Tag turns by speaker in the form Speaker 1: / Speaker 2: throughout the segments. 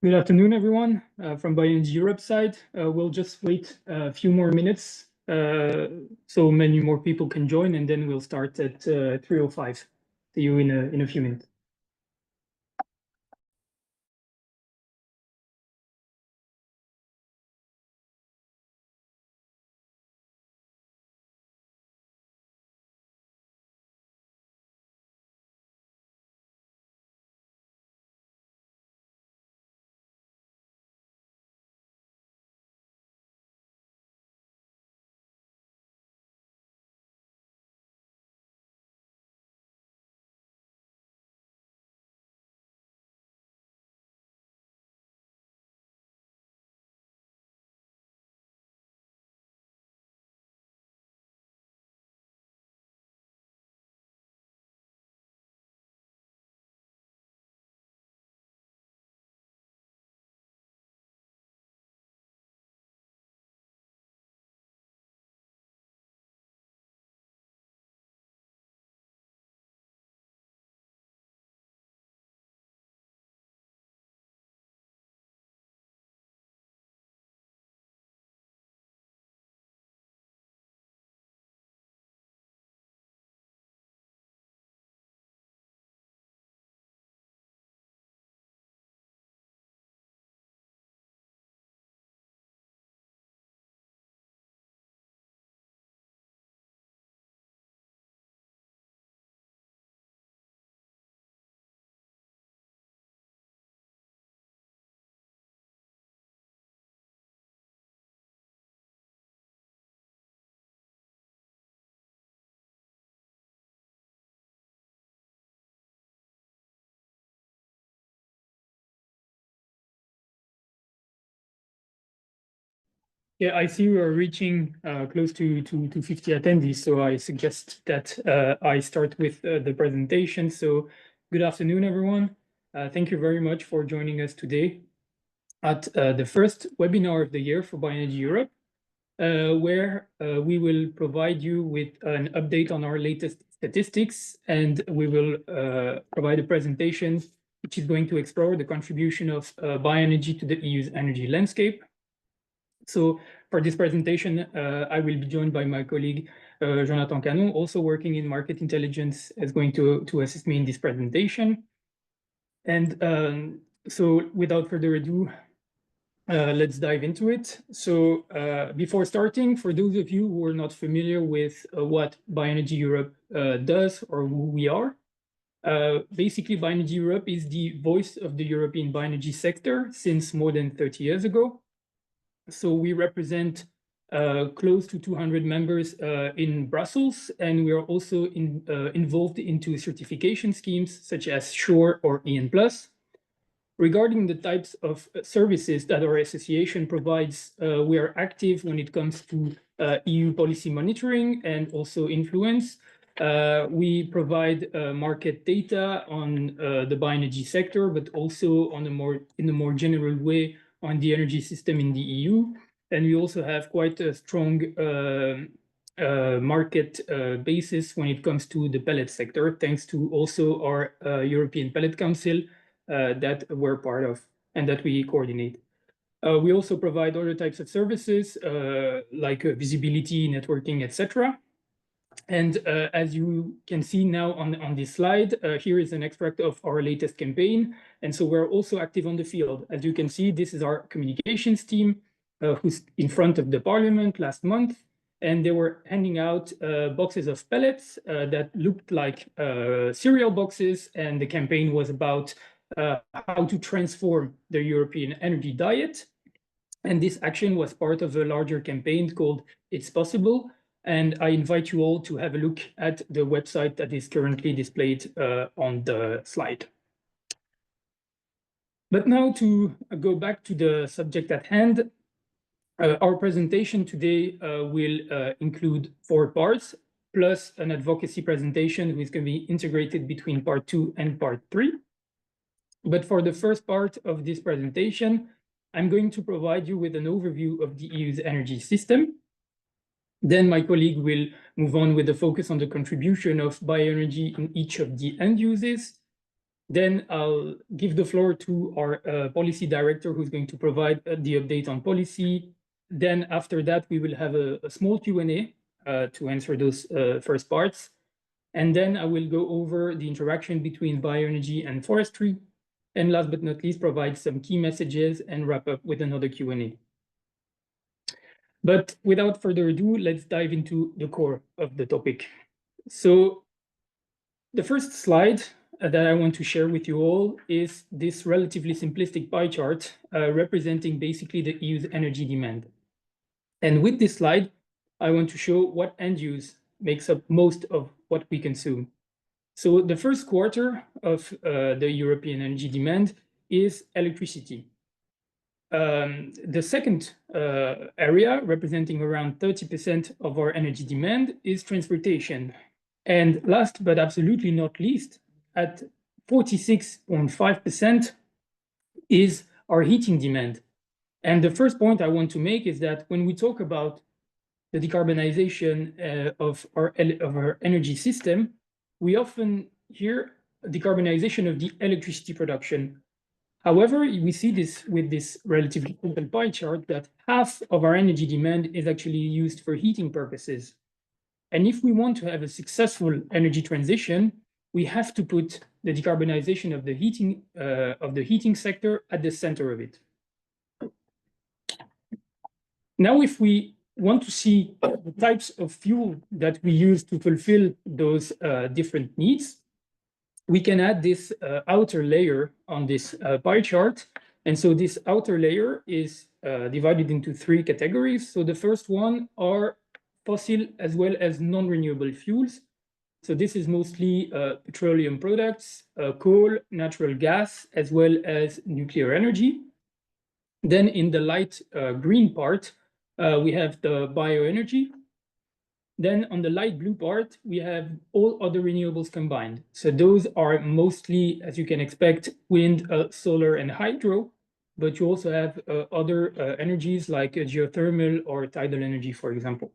Speaker 1: Good afternoon, everyone. From Bioenergy Europe side, we'll just wait a few more minutes so many more people can join, and then we'll start at 3:05. See you in a few minutes. Yeah, I see we are reaching close to 50 attendees, so I suggest that I start with the presentation. So good afternoon, everyone. Thank you very much for joining us today at the first webinar of the year for Bioenergy Europe, where we will provide you with an update on our latest statistics, and we will provide a presentation which is going to explore the contribution of bioenergy to the EU's energy landscape. So for this presentation, I will be joined by my colleague, Jonathan Canon, also working in market intelligence, is going to assist me in this presentation. And so without further ado, let's dive into it. So before starting, for those of you who are not familiar with what Bioenergy Europe does or who we are, basically Bioenergy Europe is the voice of the European bioenergy sector since more than 30 years ago. So we represent close to 200 members in Brussels, and we are also involved into certification schemes such as SURE or EN+. Regarding the types of services that our association provides, we are active when it comes to EU policy monitoring and also influence. We provide market data on the bioenergy sector, but also on in a more general way on the energy system in the EU. And we also have quite a strong market basis when it comes to the pellet sector, thanks to also our European Pellet Council that we're part of and that we coordinate. We also provide other types of services like visibility, networking, etc. And as you can see now on this slide, here is an extract of our latest campaign. And so we're also active on the field. As you can see, this is our communications team who's in front of the parliament last month. And they were handing out boxes of pellets that looked like cereal boxes. And the campaign was about how to transform the European energy diet. And this action was part of a larger campaign called It's Possible. And I invite you all to have a look at the website that is currently displayed on the slide. But now to go back to the subject at hand, our presentation today will include 4 parts, plus an advocacy presentation which is going to be integrated between part 2 and part 3. But for the first part of this presentation, I'm going to provide you with an overview of the EU's energy system. Then my colleague will move on with the focus on the contribution of bioenergy in each of the end uses. Then I'll give the floor to our policy director, who's going to provide the update on policy. Then after that, we will have a small Q&A to answer those first parts. And then I will go over the interaction between bioenergy and forestry. And last but not least, provide some key messages and wrap up with another Q&A. But without further ado, let's dive into the core of the topic. So the first slide that I want to share with you all is this relatively simplistic pie chart representing basically the EU's energy demand. And with this slide, I want to show what end use makes up most of what we consume. So the first quarter of the European energy demand is electricity. The second area, representing around 30% of our energy demand, is transportation. And last but absolutely not least, at 46.5% is our heating demand. And the first point I want to make is that when we talk about the decarbonization of our energy system, we often hear decarbonization of the electricity production. However, we see this with this relatively simple pie chart that half of our energy demand is actually used for heating purposes. And if we want to have a successful energy transition, we have to put the decarbonization of the heating sector at the center of it. Now, if we want to see the types of fuel that we use to fulfill those different needs, we can add this outer layer on this pie chart. And so this outer layer is divided into three categories. So the first one are fossil as well as non-renewable fuels. So this is mostly petroleum products, coal, natural gas, as well as nuclear energy. Then in the light green part, we have the bioenergy. Then on the light blue part, we have all other renewables combined. So those are mostly, as you can expect, wind, solar, and hydro, but you also have other energies like geothermal or tidal energy, for example.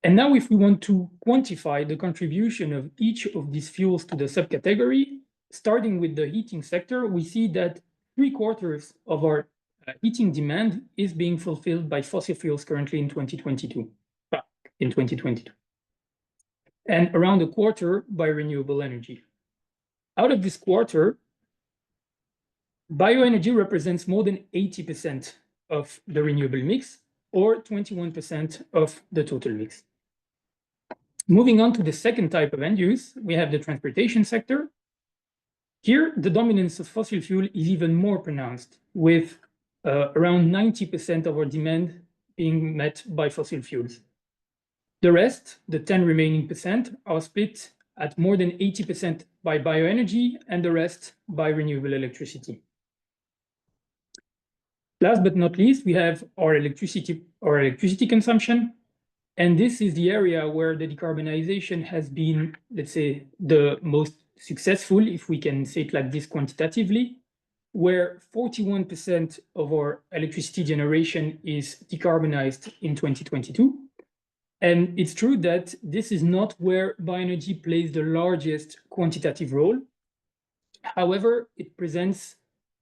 Speaker 1: And now if we want to quantify the contribution of each of these fuels to the subcategory, starting with the heating sector, we see that 3/4 of our heating demand is being fulfilled by fossil fuels currently in 2022, and around a quarter by renewable energy. Out of this quarter, bioenergy represents more than 80% of the renewable mix, or 21% of the total mix. Moving on to the second type of end use, we have the transportation sector. Here, the dominance of fossil fuel is even more pronounced, with around 90% of our demand being met by fossil fuels. The rest, the 10 remaining percent, are split at more than 80% by bioenergy and the rest by renewable electricity. Last but not least, we have our electricity consumption. And this is the area where the decarbonization has been, let's say, the most successful, if we can say it like this quantitatively, where 41% of our electricity generation is decarbonized in 2022. And it's true that this is not where bioenergy plays the largest quantitative role. However, it presents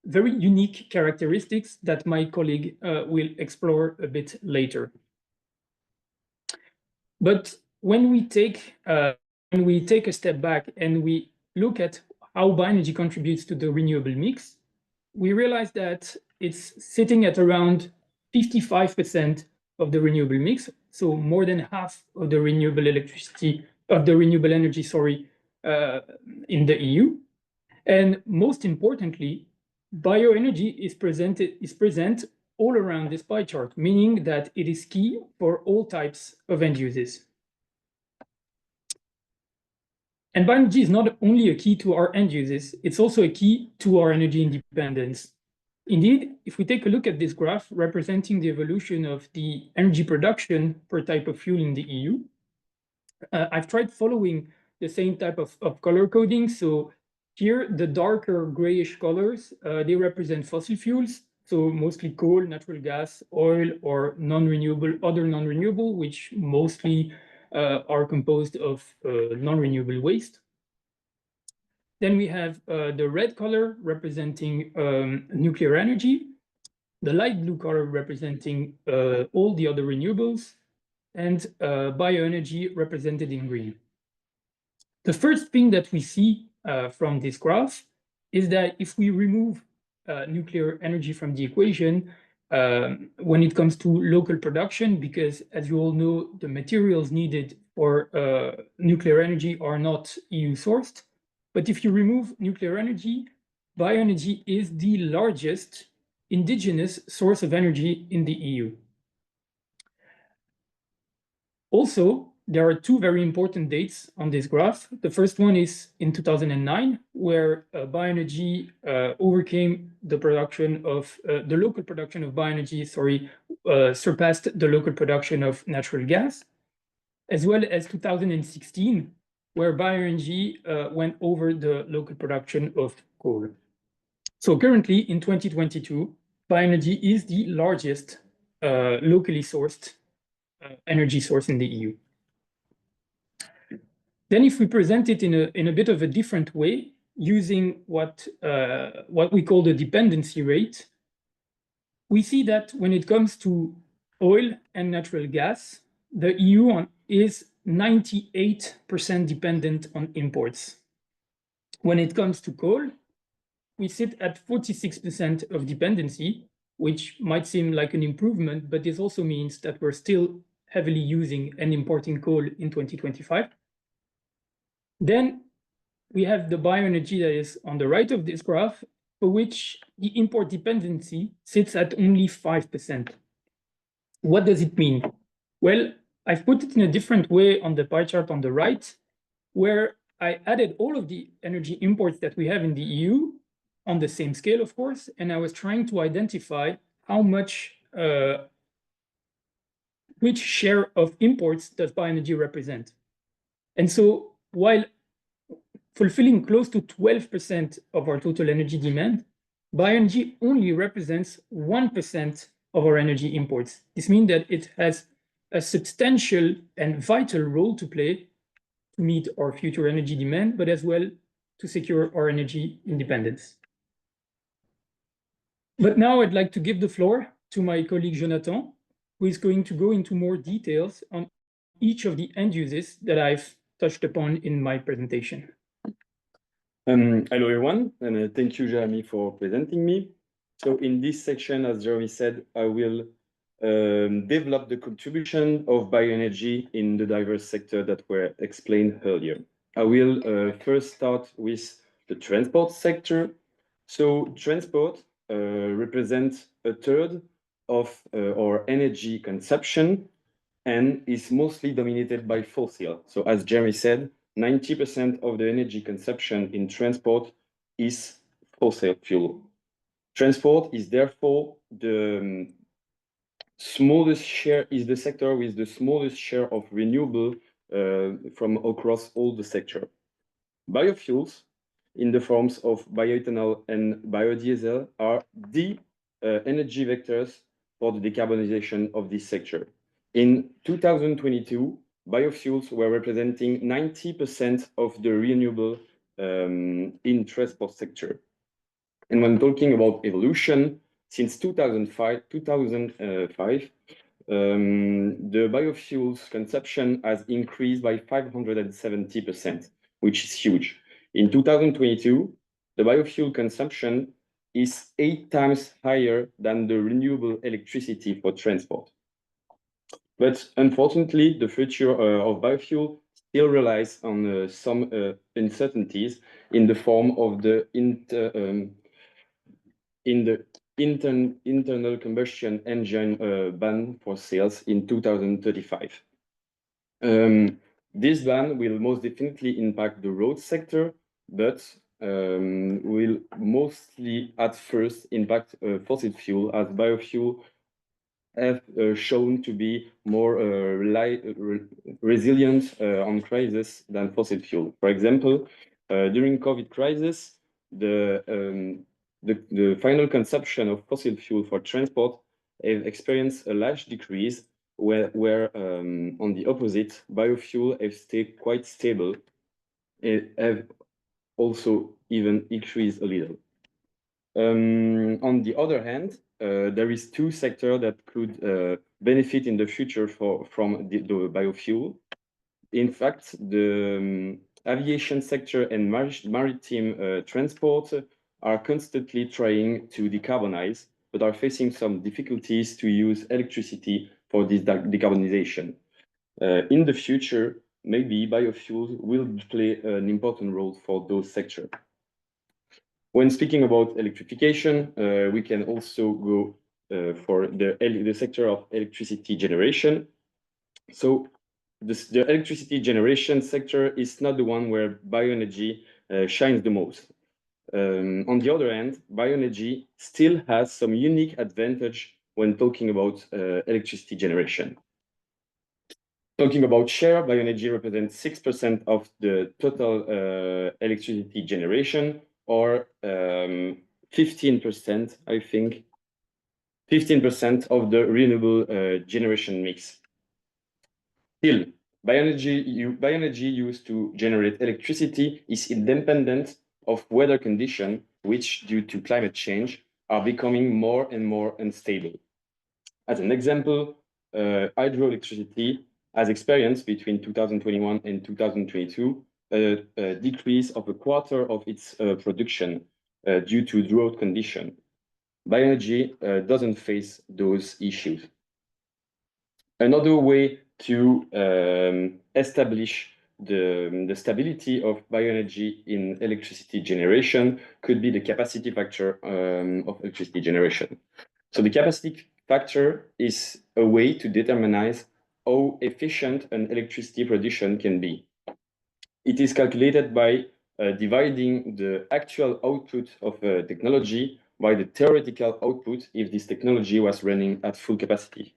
Speaker 1: very unique characteristics that my colleague will explore a bit later. But when we take a step back and we look at how bioenergy contributes to the renewable mix, we realize that it's sitting at around 55% of the renewable mix, so more than half of the renewable energy, in the EU. And most importantly, bioenergy is present all around this pie chart, meaning that it is key for all types of end uses. And bioenergy is not only a key to our end uses, it's also a key to our energy independence. Indeed, if we take a look at this graph representing the evolution of the energy production per type of fuel in the EU, I've tried following the same type of color coding. So here, the darker grayish colors, they represent fossil fuels. So mostly coal, natural gas, oil, or other non-renewable, which mostly are composed of non-renewable waste. Then we have the red color representing nuclear energy, the light blue color representing all the other renewables, and bioenergy represented in green. The first thing that we see from this graph is that if we remove nuclear energy from the equation, when it comes to local production, because as you all know, the materials needed for nuclear energy are not EU sourced. But if you remove nuclear energy, bioenergy is the largest indigenous source of energy in the EU. Also, there are two very important dates on this graph. The first one is in 2009, where bioenergy overcame the production of the local production of bioenergy, surpassed the local production of natural gas, as well as 2016, where bioenergy went over the local production of coal. So currently in 2022, bioenergy is the largest locally sourced energy source in the EU. Then if we present it in a bit of a different way, using what we call the dependency rate, we see that when it comes to oil and natural gas, the EU is 98% dependent on imports. When it comes to coal, we sit at 46% of dependency, which might seem like an improvement, but this also means that we're still heavily using and importing coal in 2025. Then we have the bioenergy that is on the right of this graph, for which the import dependency sits at only 5%. What does it mean? Well, I've put it in a different way on the pie chart on the right, where I added all of the energy imports that we have in the EU on the same scale, of course, and I was trying to identify how much, which share of imports does bioenergy represent. And so while fulfilling close to 12% of our total energy demand, bioenergy only represents 1% of our energy imports. This means that it has a substantial and vital role to play to meet our future energy demand, but as well to secure our energy independence. But now I'd like to give the floor to my colleague Jonathan, who is going to go into more details on each of the end uses that I've touched upon in my presentation.
Speaker 2: Hello everyone, and thank you, Jeremy, for presenting me. So in this section, as Jeremy said, I will develop the contribution of bioenergy in the diverse sector that were explained earlier. I will first start with the transport sector. So transport represents a third of our energy consumption and is mostly dominated by fossil. So as Jeremy said, 90% of the energy consumption in transport is fossil fuel. Transport is therefore the smallest share, is the sector with the smallest share of renewable from across all the sector. Biofuels in the forms of bioethanol and biodiesel are the energy vectors for the decarbonization of this sector. In 2022, biofuels were representing 90% of the renewable in transport sector. And when talking about evolution, since 2005, the biofuels consumption has increased by 570%, which is huge. In 2022, the biofuel consumption is 8 times higher than the renewable electricity for transport. But unfortunately, the future of biofuel still relies on some uncertainties in the form of the internal combustion engine ban for sales in 2035. This ban will most definitely impact the road sector, but will mostly at first impact fossil fuel, as biofuel have shown to be more resilient on crisis than fossil fuel. For example, during COVID crisis, the final consumption of fossil fuel for transport have experienced a large decrease, where on the opposite, biofuel have stayed quite stable. It have also even increase a little. On the other hand, there is two sectors that could benefit in the future from the biofuel. In fact, the aviation sector and maritime transport are constantly trying to decarbonize, but are facing some difficulties to use electricity for this decarbonization. In the future, maybe biofuels will play an important role for those sectors. When speaking about electrification, we can also go for the sector of electricity generation. So the electricity generation sector is not the one where bioenergy shines the most. On the other hand, bioenergy still has some unique advantage when talking about electricity generation. Talking about share, bioenergy represents 6% of the total electricity generation, or 15%, I think, 15% of the renewable generation mix. Still, bioenergy used to generate electricity is independent of weather conditions, which, due to climate change, are becoming more and more unstable. As an example, hydroelectricity has experienced between 2021 and 2022 a decrease of a quarter of its production due to drought condition. Bioenergy doesn't face those issues. Another way to establish the stability of bioenergy in electricity generation could be the capacity factor of electricity generation. So the capacity factor is a way to determine how efficient an electricity production can be. It is calculated by dividing the actual output of a technology by the theoretical output if this technology was running at full capacity.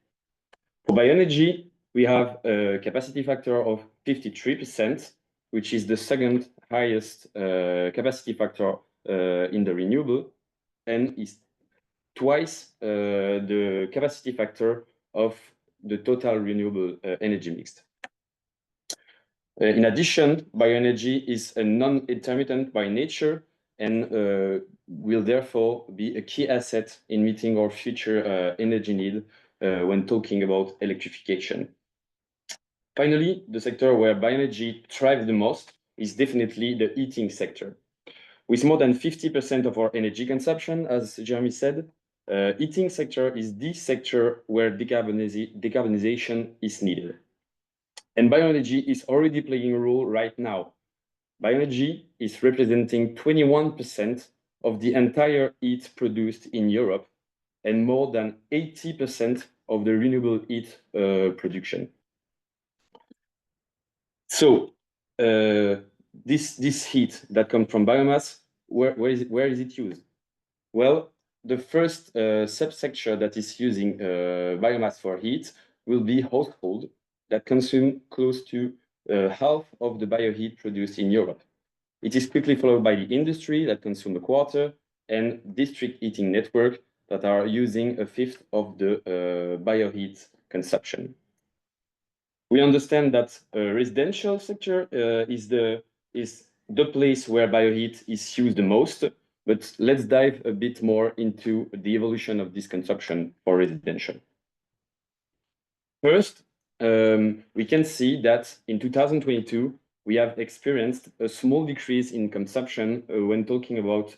Speaker 2: For bioenergy, we have a capacity factor of 53%, which is the second highest capacity factor in the renewable, and is twice the capacity factor of the total renewable energy mix. In addition, bioenergy is a non-intermittent by nature and will therefore be a key asset in meeting our future energy need when talking about electrification. Finally, the sector where bioenergy thrives the most is definitely the heating sector. With more than 50% of our energy consumption, as Jeremy said, heating sector is the sector where decarbonization is needed. And bioenergy is already playing a role right now. Bioenergy is representing 21% of the entire heat produced in Europe and more than 80% of the renewable heat production. So this heat that comes from biomass, where is it used? Well, the first subsector that is using biomass for heat will be household that consume close to half of the bioheat produced in Europe. It is quickly followed by the industry that consume a quarter, and district heating network that are using a fifth of the bioheat consumption. We understand that residential sector is the place where bioheat is used the most, but let's dive a bit more into the evolution of this consumption for residential. First, we can see that in 2022, we have experienced a small decrease in consumption when talking about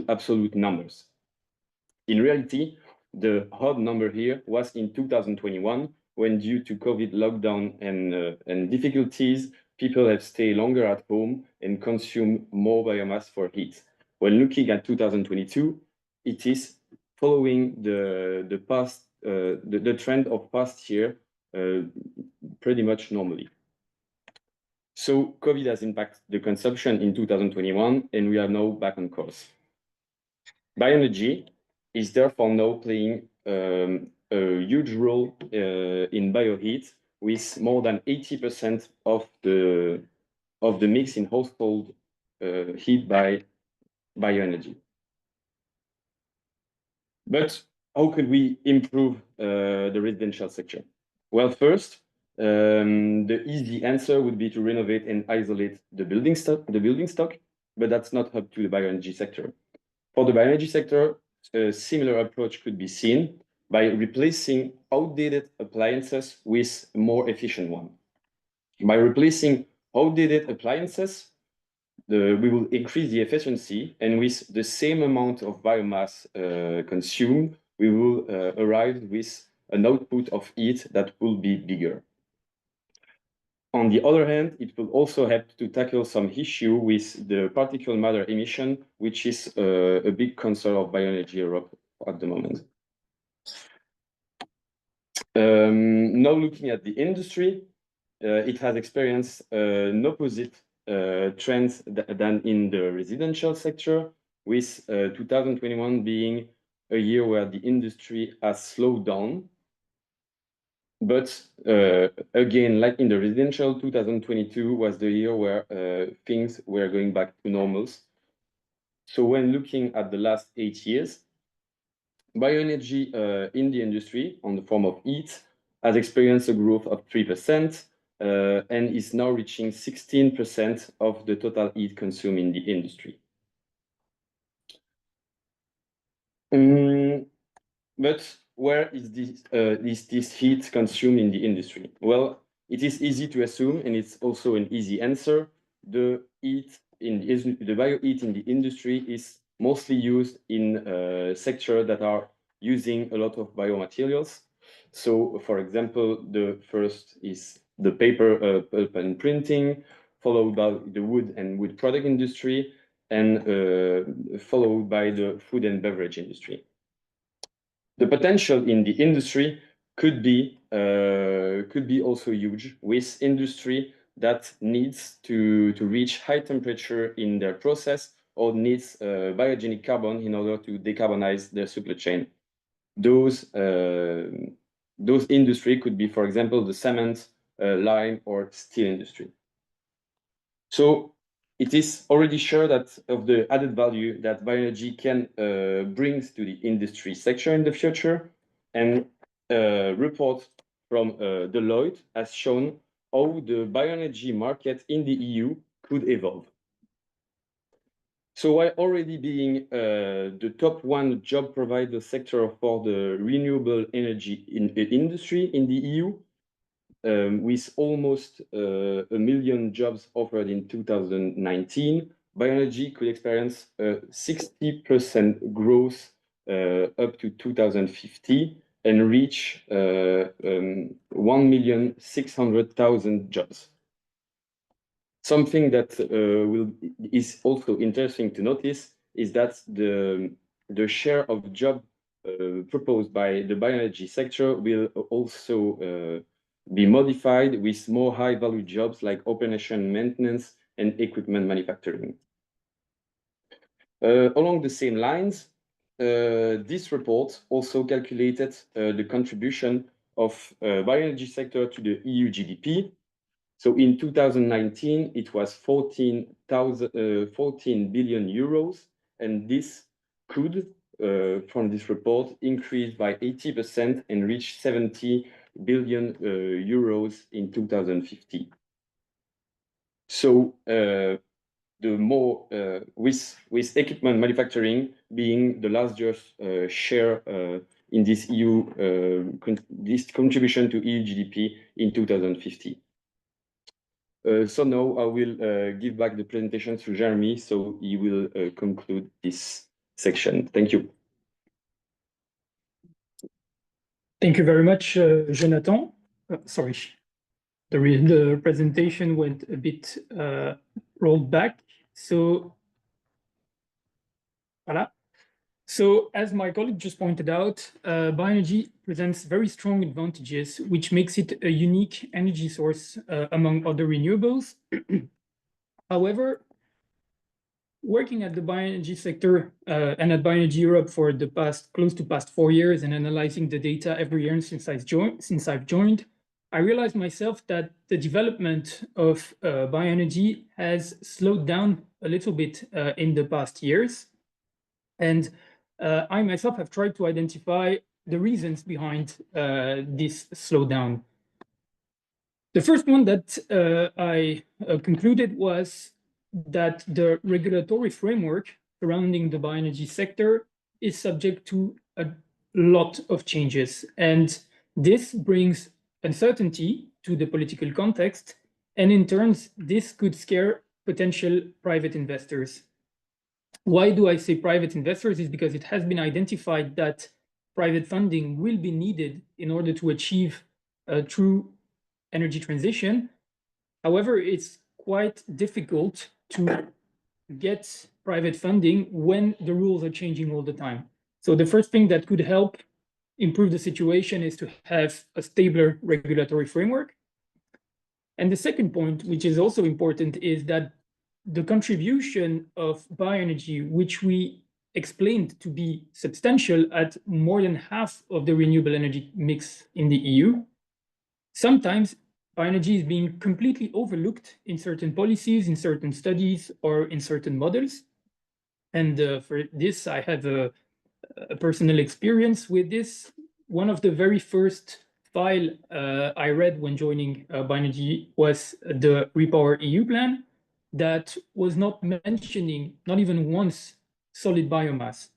Speaker 2: absolute numbers. In reality, the odd number here was in 2021, when due to COVID lockdown and difficulties, people have stayed longer at home and consume more biomass for heat. When looking at 2022, it is following the past the trend of past year pretty much normally. So COVID has impacted the consumption in 2021, and we are now back on course. Bioenergy is therefore now playing a huge role in bioheat, with more than 80% of the mix in household heat by bioenergy. But how could we improve the residential sector? Well, first, the easy answer would be to renovate and isolate the building stock. but that's not up to the bioenergy sector. For the bioenergy sector, a similar approach could be seen by replacing outdated appliances with more efficient ones. By replacing outdated appliances, we will increase the efficiency, and with the same amount of biomass consumed, we will arrive with an output of heat that will be bigger. On the other hand, it will also help to tackle some issue with the particulate matter emission, which is a big concern of Bioenergy Europe at the moment. Now looking at the industry, it has experienced an opposite trend than in the residential sector, with 2021 being a year where the industry has slowed down. But again, like in the residential, 2022 was the year where things were going back to normals. So when looking at the last 8 years, bioenergy in the industry, on the form of heat, has experienced a growth of 3% and is now reaching 16% of the total heat consumed in the industry. But where is this heat consumed in the industry? Well, it is easy to assume, and it's also an easy answer. The bioheat in the industry is mostly used in sectors that are using a lot of biomaterials. So, for example, the first is the paper, pulp and printing, followed by the wood and wood product industry, and followed by the food and beverage industry. The potential in the industry could be also huge, with industry that needs to reach high temperature in their process or needs biogenic carbon in order to decarbonize their supply chain. Those industry could be, for example, the cement, lime, or steel industry. So it is already sure that of the added value that bioenergy can bring to the industry sector in the future, and a report from Deloitte has shown how the bioenergy market in the EU could evolve. So while already being the top one job provider sector for the renewable energy industry in the EU, with almost 1 million jobs offered in 2019, bioenergy could experience a 60% growth up to 2050 and reach 1,600,000 jobs. Something that is also interesting to notice is that the share of job proposed by the bioenergy sector will also be modified with more high-value jobs like operation maintenance and equipment manufacturing. Along the same lines, this report also calculated the contribution of bioenergy sector to the EU GDP. So in 2019, it was 14 billion euros, and this could, from this report, increase by 80% and reach 70 billion euros in 2050. So the more with equipment manufacturing being the largest share in this EU this contribution to EU GDP in 2050. So now I will give back the presentation to Jeremy, so he will conclude this section. Thank you.
Speaker 1: Thank you very much, Jonathan. Sorry, the presentation went a bit rolled back. So, voilà. So, as my colleague just pointed out, bioenergy presents very strong advantages, which makes it a unique energy source among other renewables. However, working at the bioenergy sector and at Bioenergy Europe for the close to 4 years and analyzing the data every year since I've joined, I realized myself that the development of bioenergy has slowed down a little bit in the past years. And I myself have tried to identify the reasons behind this slowdown. The first one that I concluded was that the regulatory framework surrounding the bioenergy sector is subject to a lot of changes. And this brings uncertainty to the political context. And in turn, this could scare potential private investors. Why do I say private investors? Is because it has been identified that private funding will be needed in order to achieve a true energy transition. However, it's quite difficult to get private funding when the rules are changing all the time. So the first thing that could help improve the situation is to have a stabler regulatory framework. And the second point, which is also important, is that the contribution of bioenergy, which we explained to be substantial at more than half of the renewable energy mix in the EU, sometimes bioenergy is being completely overlooked in certain policies, in certain studies, or in certain models. And for this, I have a personal experience with this. One of the very first file I read when joining Bioenergy was the Repower EU plan that was not mentioning, not even once, solid biomass.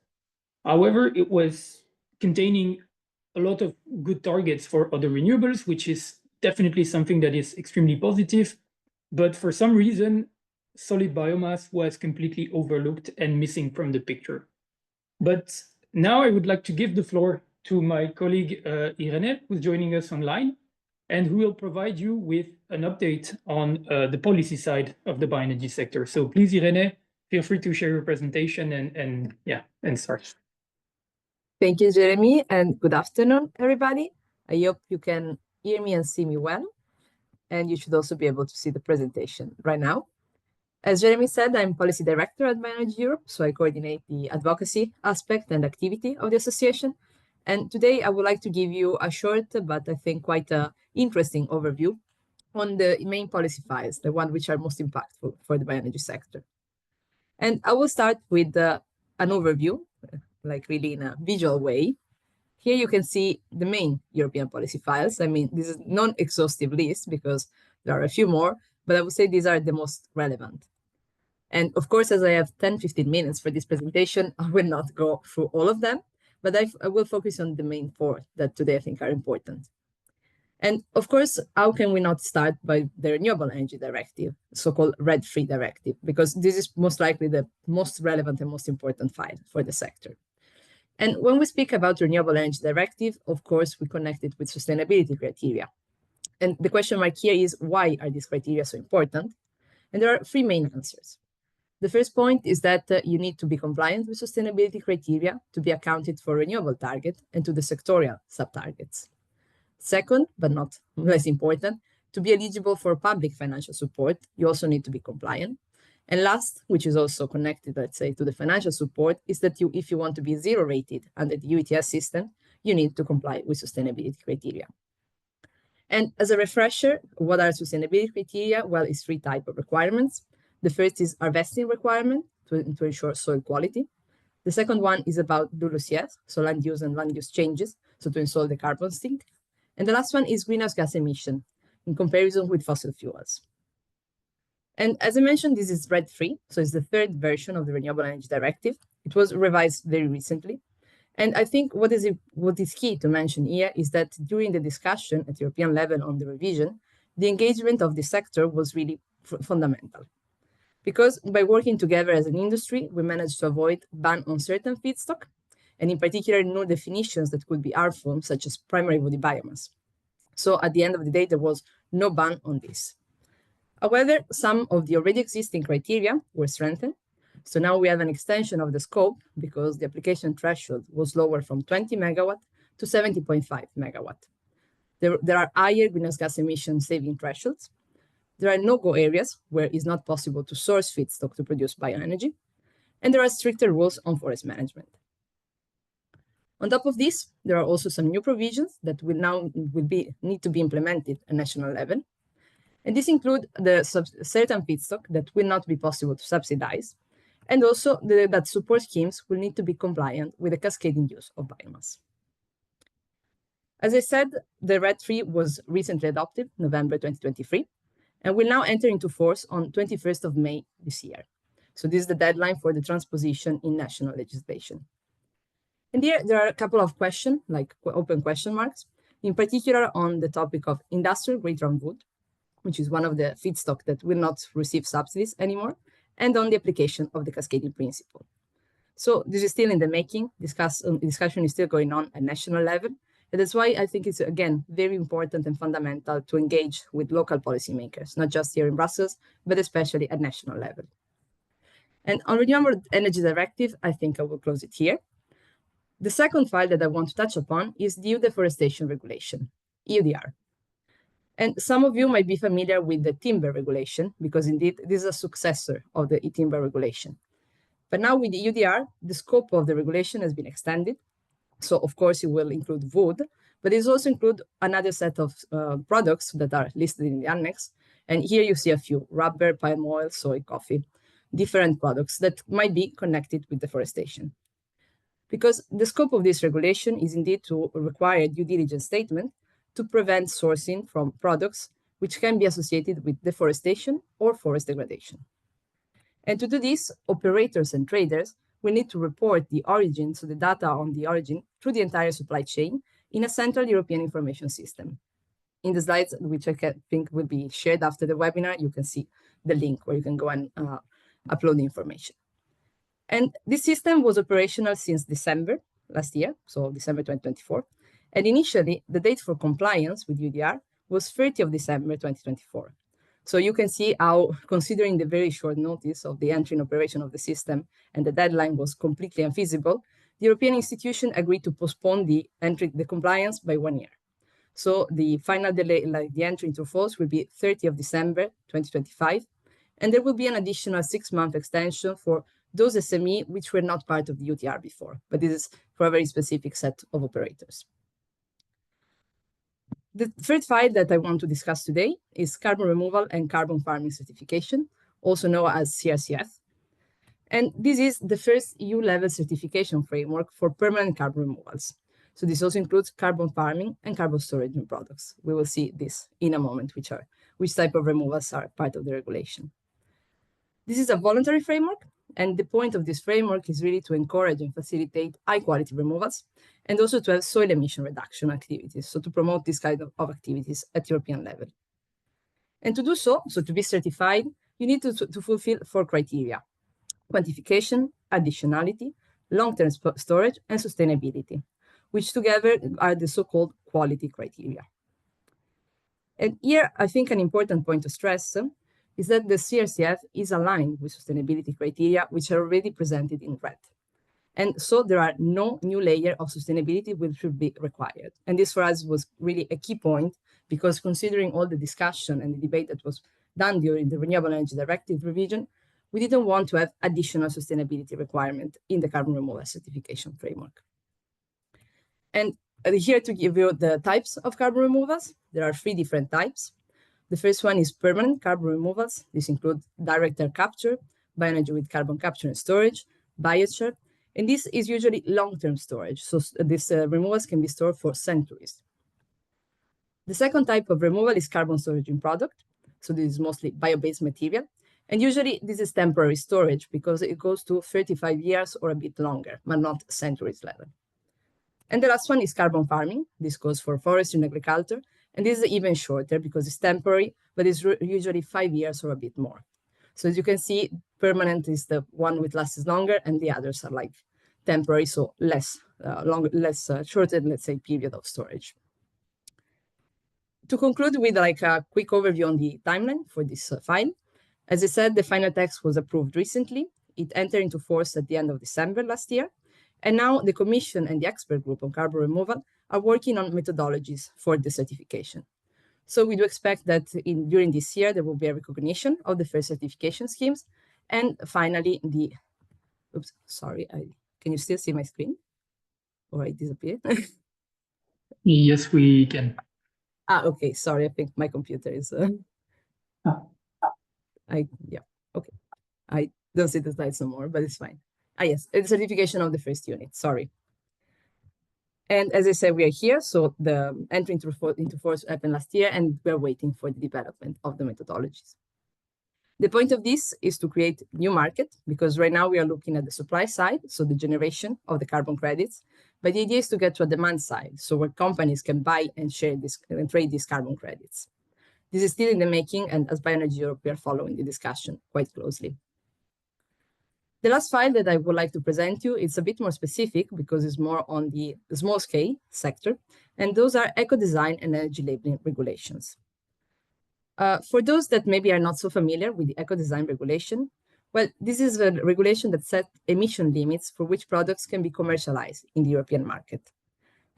Speaker 1: However, it was containing a lot of good targets for other renewables, which is definitely something that is extremely positive. But for some reason, solid biomass was completely overlooked and missing from the picture. But now I would like to give the floor to my colleague Irene, who's joining us online, and who will provide you with an update on the policy side of the bioenergy sector. So please, Irene, feel free to share your presentation and start.
Speaker 3: Thank you, Jeremy, and good afternoon, everybody. I hope you can hear me and see me well, and you should also be able to see the presentation right now. As Jeremy said, I'm Policy Director at Bioenergy Europe, so I coordinate the advocacy aspect and activity of the association. And today I would like to give you a short, but I think quite interesting overview on the main policy files, the ones which are most impactful for the bioenergy sector. And I will start with an overview, like really in a visual way. Here you can see the main European policy files. I mean, this is non-exhaustive list because there are a few more, but I would say these are the most relevant. And of course, as I have 10-15 minutes for this presentation, I will not go through all of them, but I will focus on the main four that today I think are important. And of course, how can we not start by the Renewable Energy Directive, so-called RED III directive, because this is most likely the most relevant and most important file for the sector. And when we speak about Renewable Energy Directive, of course, we connect it with sustainability criteria. And the question mark here is, why are these criteria so important? And there are three main answers. The first point is that you need to be compliant with sustainability criteria to be accounted for renewable target and to the sectorial sub-targets. Second, but not less important, to be eligible for public financial support, you also need to be compliant. And last, which is also connected, let's say, to the financial support, is that if you want to be zero rated under the EU ETS system, you need to comply with sustainability criteria. And as a refresher, what are sustainability criteria? Well, it's three types of requirements. The first is harvesting requirement to ensure soil quality. The second one is about LULUCF, so land use and land use changes, so to install the carbon sink. And the last one is greenhouse gas emission in comparison with fossil fuels. And as I mentioned, this is RED III, so it's the third version of the Renewable Energy Directive. It was revised very recently. And I think what is key to mention here is that during the discussion at European level on the revision, the engagement of the sector was really fundamental. Because by working together as an industry, we managed to avoid ban on certain feedstock, and in particular, new definitions that could be harmful, such as primary woody biomass. So at the end of the day, there was no ban on this. However, some of the already existing criteria were strengthened. So now we have an extension of the scope because the application threshold was lowered from 20 megawatt to 70.5 megawatt. There are higher greenhouse gas emission saving thresholds. There are no-go areas where it's not possible to source feedstock to produce bioenergy. And there are stricter rules on forest management. On top of this, there are also some new provisions that need to be implemented at national level. And this includes certain feedstock that will not be possible to subsidize, and also that support schemes will need to be compliant with the cascading use of biomass. As I said, the RED III was recently adopted, November 2023, and will now enter into force on 21st of May this year. So this is the deadline for the transposition in national legislation. And here there are a couple of questions, like open question marks, in particular on the topic of industrial grade drum wood, which is one of the feedstock that will not receive subsidies anymore, and on the application of the cascading principle. So this is still in the making. Discussion is still going on at national level. And that's why I think it's, again, very important and fundamental to engage with local policymakers, not just here in Brussels, but especially at national level. And on Renewable Energy Directive, I think I will close it here. The second file that I want to touch upon is the EU Deforestation Regulation, EUDR. And some of you might be familiar with the timber regulation, because indeed this is a successor of the timber regulation. But now with the EUDR, the scope of the regulation has been extended. So of course it will include wood, but it also include another set of products that are listed in the annex. And here you see a few: rubber, palm oil, soy, coffee, different products that might be connected with deforestation. Because the scope of this regulation is indeed to require a due diligence statement to prevent sourcing from products which can be associated with deforestation or forest degradation. And to do this, operators and traders will need to report the origin, so the data on the origin, through the entire supply chain in a central European information system. In the slides, which I think will be shared after the webinar, you can see the link where you can go and upload the information. And this system was operational since December last year, so December 2024. And initially, the date for compliance with UDR was 30th of December 2024. So you can see how, considering the very short notice of the entry in operation of the system and the deadline was completely unfeasible, the European institution agreed to postpone the compliance by 1 year. So the final delay, like the entry into force, will be 30th of December 2025, and there will be an additional 6-month extension for those SME which were not part of the UTR before, but this is for a very specific set of operators. The third file that I want to discuss today is carbon removal and carbon farming certification, also known as CRCF. And this is the first EU-level certification framework for permanent carbon removals. So this also includes carbon farming and carbon storage in products. We will see this in a moment, which type of removals are part of the regulation. This is a voluntary framework, and the point of this framework is really to encourage and facilitate high-quality removals, and also to have soil emission reduction activities, so to promote this kind of activities at European level. And to do so to be certified, you need to fulfill 4 criteria: quantification, additionality, long-term storage, and sustainability, which together are the so-called quality criteria. And here, I think an important point to stress is that the CRCF is aligned with sustainability criteria, which are already presented in red. And so there are no new layer of sustainability which should be required. And this for us was really a key point, because considering all the discussion and the debate that was done during the Renewable Energy Directive revision, we didn't want to have additional sustainability requirement in the carbon removal certification framework. And here to give you the types of carbon removals, there are 3 different types. The first one is permanent carbon removals. This includes direct air capture, bioenergy with carbon capture and storage, biochar, and this is usually long-term storage. So these removals can be stored for centuries. The second type of removal is carbon storage in product. So this is mostly bio-based material. And usually this is temporary storage because it goes to 35 years or a bit longer, but not centuries level. And the last one is carbon farming. This goes for forestry and agriculture. And this is even shorter because it's temporary, but it's usually 5 years or a bit more. So as you can see, permanent is the one which lasts longer, and the others are like temporary, so shorter, let's say, period of storage. To conclude with like a quick overview on the timeline for this file, as I said, the final text was approved recently. It entered into force at the end of December last year. And now the Commission and the expert group on carbon removal are working on methodologies for the certification. So we do expect that during this year, there will be a recognition of the first certification schemes. And finally, oops, sorry, can you still see my screen? Or I disappeared?
Speaker 1: Yes, we can.
Speaker 3: Okay, sorry, I think my computer is, yeah, okay. I don't see the slides no more, but it's fine. Yes, it's certification of the first unit, sorry. And as I said, we are here. So the entry into force happened last year, and we're waiting for the development of the methodologies. The point of this is to create new market, because right now we are looking at the supply side, so the generation of the carbon credits. But the idea is to get to a demand side, so where companies can buy and share this and trade these carbon credits. This is still in the making, and as Bioenergy Europe, we are following the discussion quite closely. The last file that I would like to present you is a bit more specific because it's more on the small scale sector, and those are eco-design and energy labeling regulations. For those that maybe are not so familiar with the eco-design regulation, well, this is a regulation that sets emission limits for which products can be commercialized in the European market.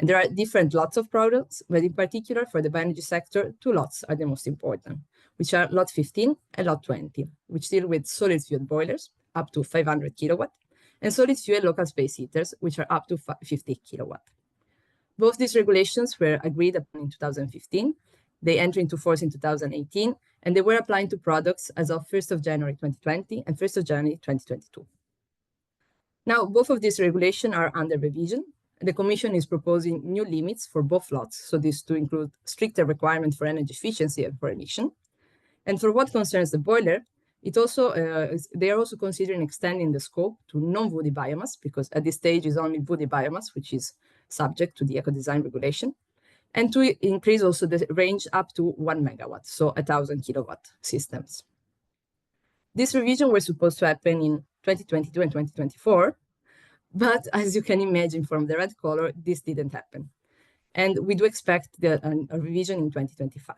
Speaker 3: And there are different lots of products, but in particular for the bioenergy sector, two lots are the most important, which are lot 15 and lot 20, which deal with solid fuel boilers up to 500 kilowatt, and solid fuel local space heaters, which are up to 50 kilowatt. Both these regulations were agreed upon in 2015. They entered into force in 2018, and they were applying to products as of 1st of January 2020 and 1st of January 2022. Now, both of these regulations are under revision. The Commission is proposing new limits for both lots, so this to include stricter requirements for energy efficiency and for emission. And for what concerns the boiler, they are also considering extending the scope to non-woody biomass, because at this stage is only woody biomass, which is subject to the eco-design regulation, and to increase also the range up to 1 megawatt, so 1,000 kilowatt systems. This revision was supposed to happen in 2022 and 2024, but as you can imagine from the red color, this didn't happen. And we do expect a revision in 2025.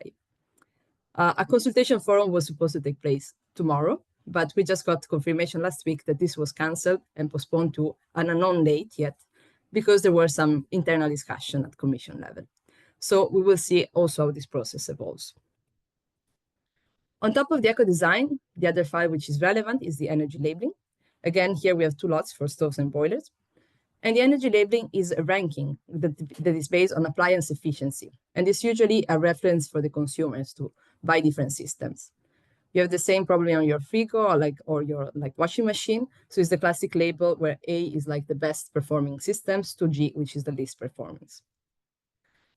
Speaker 3: A consultation forum was supposed to take place tomorrow, but we just got confirmation last week that this was cancelled and postponed to an unknown date yet, because there were some internal discussion at Commission level. So we will see also how this process evolves. On top of the eco-design, the other file which is relevant is the energy labeling. Again, here we have two lots for stoves and boilers. And the energy labeling is a ranking that is based on appliance efficiency. And it's usually a reference for the consumers to buy different systems. You have the same probably on your frigo or your washing machine. So it's the classic label where A is like the best performing systems to G, which is the least performance.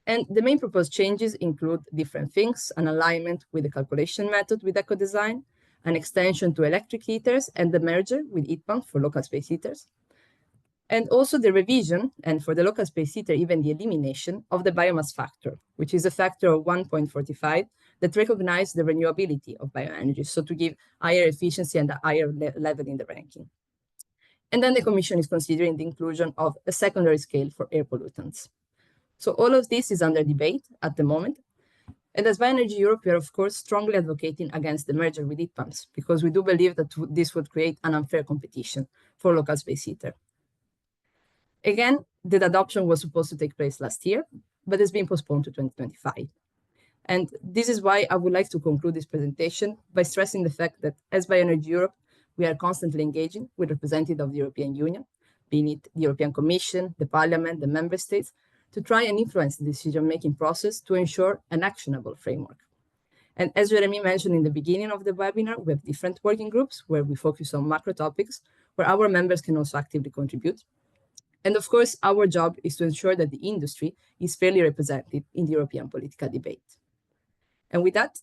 Speaker 3: And the main proposed changes include different things: an alignment with the calculation method with eco-design, an extension to electric heaters, and the merger with heat pump for local space heaters. And also the revision, and for the local space heater, even the elimination of the biomass factor, which is a factor of 1.45 that recognizes the renewability of bioenergy, so to give higher efficiency and a higher level in the ranking. And then the Commission is considering the inclusion of a secondary scale for air pollutants. So all of this is under debate at the moment. And as Bioenergy Europe, we are, of course, strongly advocating against the merger with heat pumps, because we do believe that this would create an unfair competition for local space heater. Again, the adoption was supposed to take place last year, but it's been postponed to 2025. And this is why I would like to conclude this presentation by stressing the fact that as Bioenergy Europe, we are constantly engaging with representatives of the European Union, being it the European Commission, the Parliament, the Member States, to try and influence the decision-making process to ensure an actionable framework. And as Jeremy mentioned in the beginning of the webinar, we have different working groups where we focus on macro topics, where our members can also actively contribute. And of course, our job is to ensure that the industry is fairly represented in the European political debate. And with that,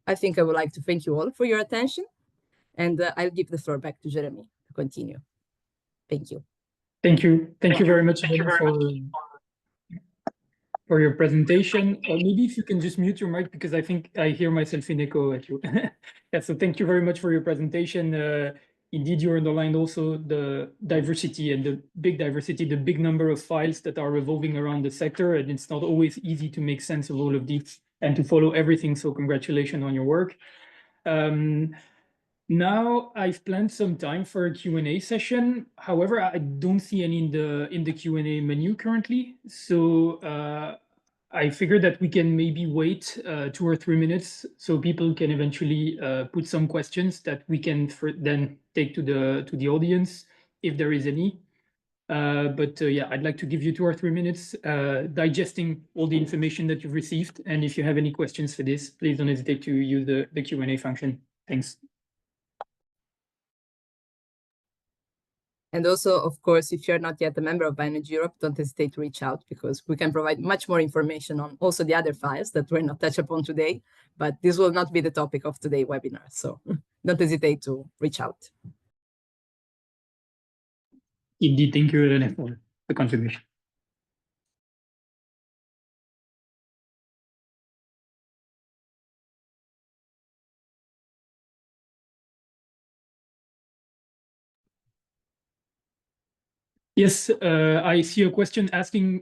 Speaker 3: I think I would like to thank you all for your attention, and I'll give the floor back to Jeremy to continue. Thank you.
Speaker 1: Thank you. Thank you very much for your presentation. Maybe if you can just mute your mic, because I think I hear myself in echo at you. Yeah, so thank you very much for your presentation. Indeed, you underlined also the diversity and the big diversity, the big number of files that are revolving around the sector, and it's not always easy to make sense of all of these and to follow everything, so congratulations on your work. Now I've planned some time for a Q&A session. However, I don't see any in the Q&A menu currently. So I figured that we can maybe wait 2 or 3 minutes so people can eventually put some questions that we can then take to the audience if there is any. Yeah, I'd like to give you 2 or 3 minutes digesting all the information that you've received. And if you have any questions for this, please don't hesitate to use the Q&A function. Thanks.
Speaker 3: And also, of course, if you're not yet a member of Bioenergy Europe, don't hesitate to reach out, because we can provide much more information on also the other files that were not touched upon today, but this will not be the topic of today's webinar. So don't hesitate to reach out.
Speaker 1: Indeed, thank you, René, for the contribution. Yes, I see a question asking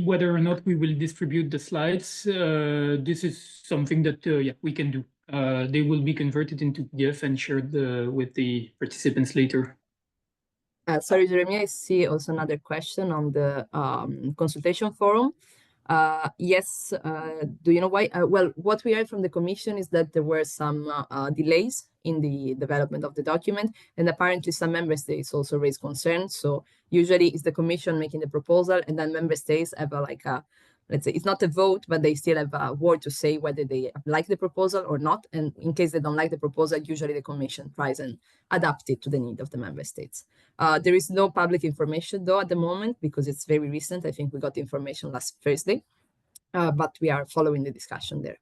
Speaker 1: whether or not we will distribute the slides. This is something that yeah, we can do. They will be converted into PDF and shared with the participants later.
Speaker 3: Sorry, Jeremy, I see also another question on the consultation forum. Yes, do you know why? Well, what we heard from the Commission is that there were some delays in the development of the document, and apparently some member states also raised concerns. So usually it's the Commission making the proposal, and then member states have let's say, it's not a vote, but they still have a word to say whether they like the proposal or not. And in case they don't like the proposal, usually the Commission tries and adapt it to the need of the member states. There is no public information, though, at the moment, because it's very recent. I think we got information last Thursday, but we are following the discussion there.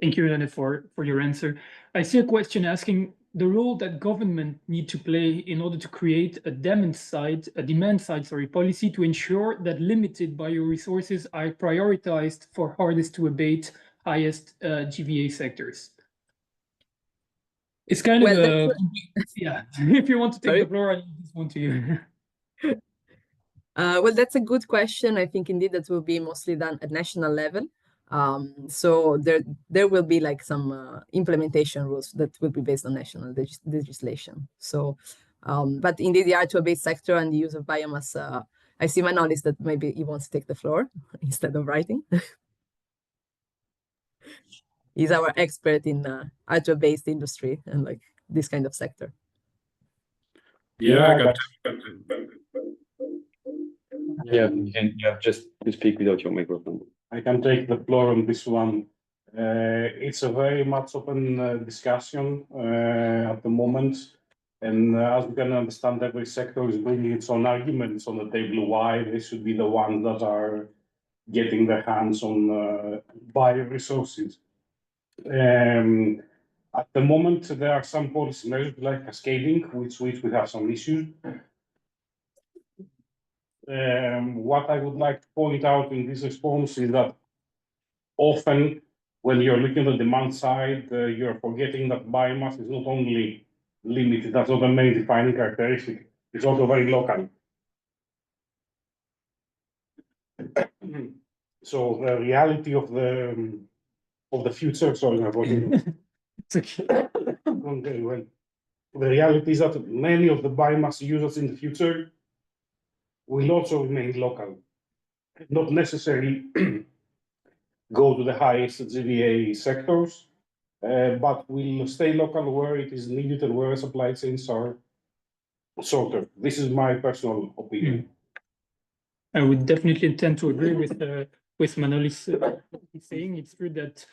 Speaker 1: Thank you, René, for your answer. I see a question asking the role that government need to play in order to create a demand side policy to ensure that limited bioresources are prioritized for hardest to abate, highest GVA sectors. It's kind of a, yeah, if you want to take the floor, I leave this one to you.
Speaker 3: Well, that's a good question. I think indeed that will be mostly done at national level. So there will be like some implementation rules that will be based on national legislation. So, but indeed the hard-to-abate sector and the use of biomass, I see Manolis that maybe he wants to take the floor instead of writing. He's our expert in hard-to-abate industry and like this kind of sector.
Speaker 4: Yeah,
Speaker 2: Yeah, you have just to speak without your microphone.
Speaker 4: I can take the floor on this one. It's a very much open discussion at the moment. And as we can understand, every sector is bringing its own arguments on the table why they should be the ones that are getting their hands on bioresources. At the moment, there are some policy measures like cascading, which we have some issues. What I would like to point out in this response is that often when you're looking at the demand side, you're forgetting that biomass is not only limited, that's not the main defining characteristic, it's also very local. So the reality of the future, sorry, I'm working. Okay, well, the reality is that many of the biomass users in the future will also remain local, not necessarily go to the highest GVA sectors, but will stay local where it is needed and where supply chains are shorter. This is my personal opinion.
Speaker 1: I would definitely tend to agree with Manolis saying. It's true that,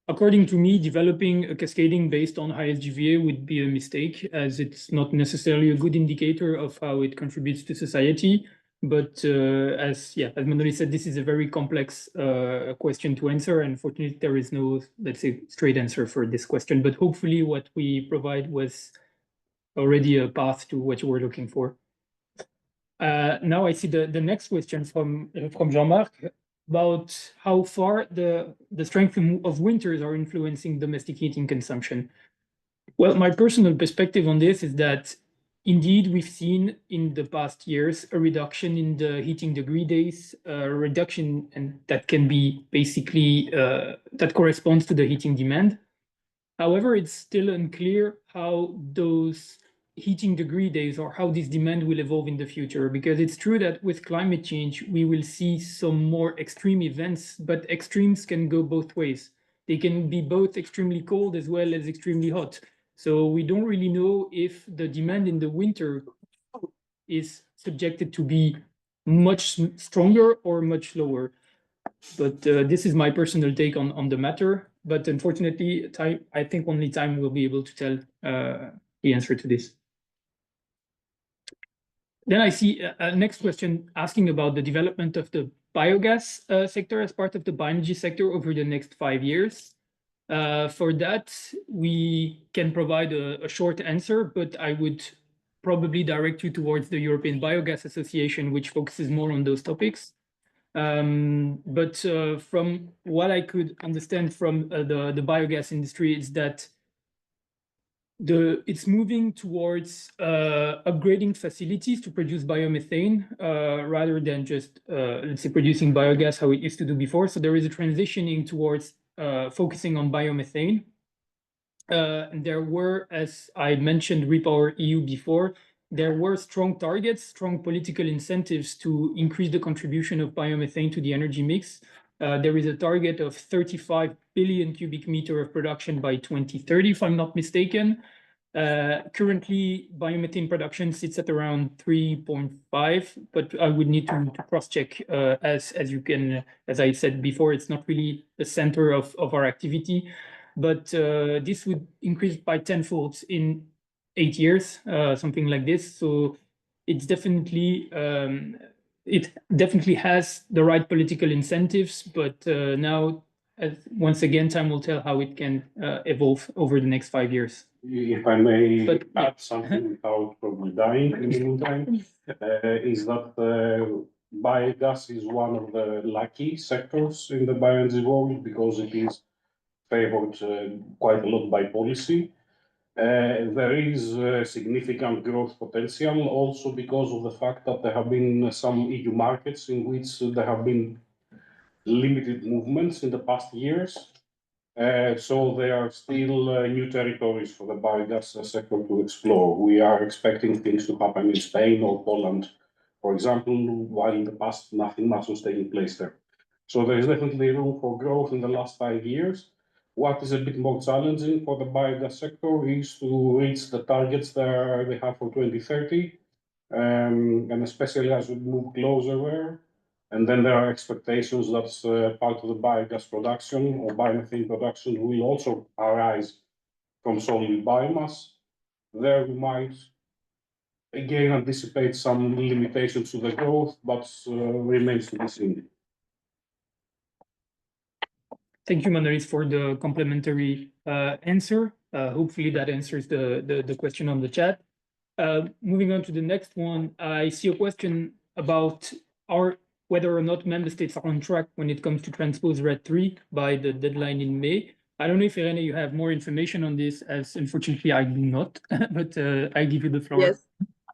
Speaker 1: according to me, developing a cascading based on highest GVA would be a mistake, as it's not necessarily a good indicator of how it contributes to society. But as Manolis said, this is a very complex question to answer. Unfortunately, there is no, let's say, straight answer for this question. But hopefully what we provide was already a path to what you were looking for. Now I see the next question from Jean-Marc about how far the strength of winters are influencing domestic heating consumption. Well, my personal perspective on this is that indeed we've seen in the past years a reduction in the heating degree days, reduction, and that can be basically that corresponds to the heating demand. However, it's still unclear how those heating degree days or how this demand will evolve in the future, because it's true that with climate change we will see some more extreme events, but extremes can go both ways. They can be both extremely cold as well as extremely hot. So we don't really know if the demand in the winter is subjected to be much stronger or much lower. But this is my personal take on the matter. But unfortunately, I think only time will be able to tell the answer to this. Then I see a next question asking about the development of the biogas sector as part of the bioenergy sector over the next 5 years. For that, we can provide a short answer, but I would probably direct you towards the European Biogas Association, which focuses more on those topics. But from what I could understand from the biogas industry is that it's moving towards upgrading facilities to produce biomethane rather than just, let's say, producing biogas how it used to do before. So there is a transitioning towards focusing on biomethane. And there were, as I mentioned, Repower EU before, there were strong targets, strong political incentives to increase the contribution of biomethane to the energy mix. There is a target of 35 billion cubic meter of production by 2030, if I'm not mistaken. Currently, biomethane production sits at around 3.5, but I would need to cross-check. As you can, as I said before, it's not really the center of our activity, but this would increase by tenfold in 8 years, something like this. So it's definitely it definitely has the right political incentives, but now, once again, time will tell how it can evolve over the next 5 years.
Speaker 4: If I may add something without probably dying in the meantime, is that biogas is one of the lucky sectors in the bioenergy world because it is favored quite a lot by policy. There is significant growth potential also because of the fact that there have been some EU markets in which there have been limited movements in the past years. So there are still new territories for the biogas sector to explore. We are expecting things to happen in Spain or Poland, for example, while in the past nothing much was taking place there. So there is definitely room for growth in the last 5 years. What is a bit more challenging for the biogas sector is to reach the targets that they have for 2030, and especially as we move closer there. And then there are expectations that part of the biogas production or biomethane production will also arise from solely biomass. There we might again anticipate some limitations to the growth, but remains to be seen.
Speaker 1: Thank you, Manolis, for the complimentary answer. Hopefully that answers the question on the chat. Moving on to the next one, I see a question about whether or not member states are on track when it comes to transpose RED 3 by the deadline in May. I don't know if, Irene, you have more information on this, as unfortunately I do not, but I give you the floor.
Speaker 3: Yes,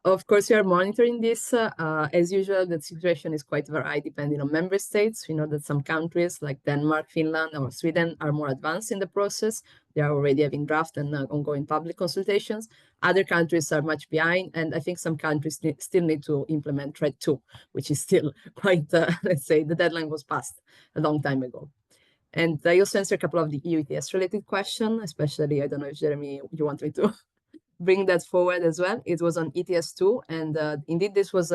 Speaker 3: of course, we are monitoring this. As usual, the situation is quite varied depending on member states. We know that some countries like Denmark, Finland, or Sweden are more advanced in the process. They are already having draft and ongoing public consultations. Other countries are much behind, and I think some countries still need to implement RED 2, which is still quite, let's say, the deadline was passed a long time ago. And I also answered a couple of the EU ETS related questions, especially, I don't know if Jeremy, you want me to bring that forward as well. It was on ETS2, and indeed this was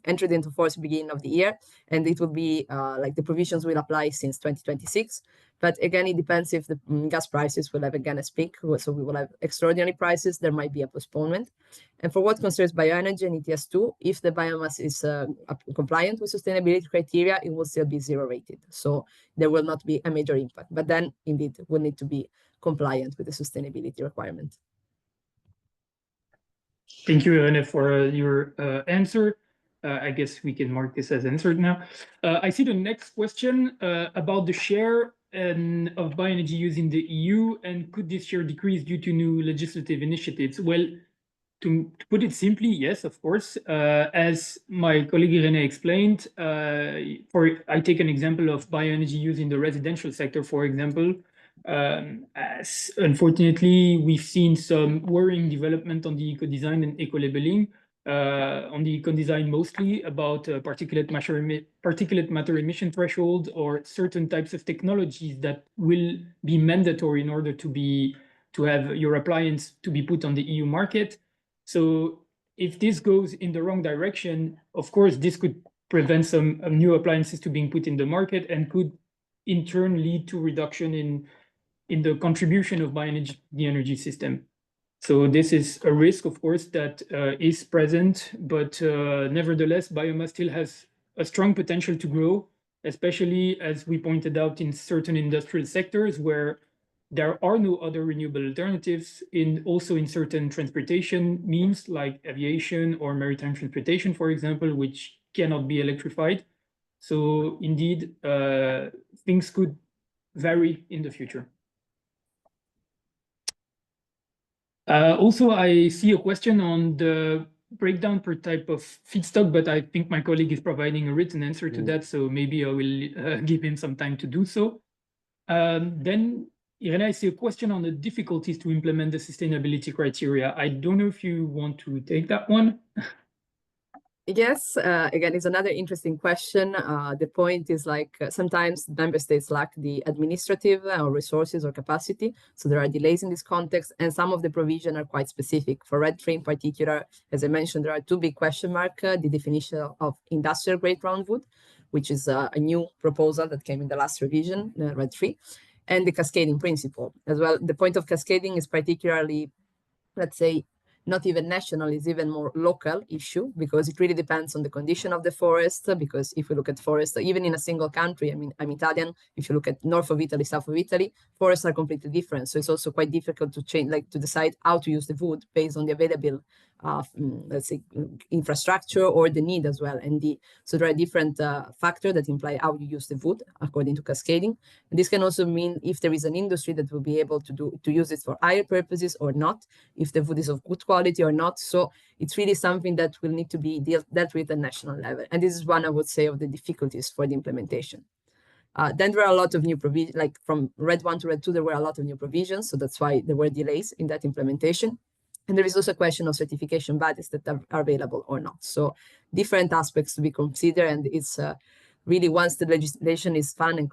Speaker 3: entered into force beginning of the year, and it will be like the provisions will apply since 2026. But again, it depends if the gas prices will have again a peak, so we will have extraordinary prices, there might be a postponement. And for what concerns bioenergy and ETS2, if the biomass is compliant with sustainability criteria, it will still be zero rated. So there will not be a major impact, but then indeed will need to be compliant with the sustainability requirement.
Speaker 1: Thank you, Irene, for your answer. I guess we can mark this as answered now. I see the next question about the share of bioenergy use in the EU, and could this share decrease due to new legislative initiatives? Well, to put it simply, yes, of course. As my colleague Irene explained, I take an example of bioenergy use in the residential sector, for example. As unfortunately, we've seen some worrying development on the eco-design and eco-labeling. On the eco-design, mostly about particulate matter emission threshold or certain types of technologies that will be mandatory in order to have your appliance to be put on the EU market. So if this goes in the wrong direction, of course, this could prevent some new appliances to being put in the market and could in turn lead to reduction in the contribution of bioenergy the energy system. So this is a risk, of course, that is present, but nevertheless, biomass still has a strong potential to grow, especially as we pointed out in certain industrial sectors where there are no other renewable alternatives, also in certain transportation means like aviation or maritime transportation, for example, which cannot be electrified. So indeed, things could vary in the future. Also, I see a question on the breakdown per type of feedstock, but I think my colleague is providing a written answer to that, so maybe I will give him some time to do so. Then, Irene, I see a question on the difficulties to implement the sustainability criteria. I don't know if you want to take that one.
Speaker 3: Yes, again, it's another interesting question. The point is like sometimes member states lack the administrative or resources or capacity. So there are delays in this context, and some of the provision are quite specific. For RED 3 in particular, as I mentioned, there are two big question marks, the definition of industrial grade roundwood, which is a new proposal that came in the last revision, RED 3, and the cascading principle as well. The point of cascading is particularly, let's say, not even national, is even more local issue, because it really depends on the condition of the forest. Because if we look at forest, even in a single country, I mean, I'm Italian, if you look at north of Italy, south of Italy, forests are completely different. So it's also quite difficult to change, like to decide how to use the wood based on the available, let's say, infrastructure or the need as well. And so there are different factors that imply how you use the wood according to cascading. And this can also mean if there is an industry that will be able to use it for higher purposes or not, if the wood is of good quality or not. So it's really something that will need to be dealt with at national level. And this is one, I would say, of the difficulties for the implementation. Then there are a lot of new provisions, like from RED 1 to RED 2, there were a lot of new provisions. So that's why there were delays in that implementation. And there is also a question of certification bodies that are available or not. So different aspects to be considered. And it's really, once the legislation is done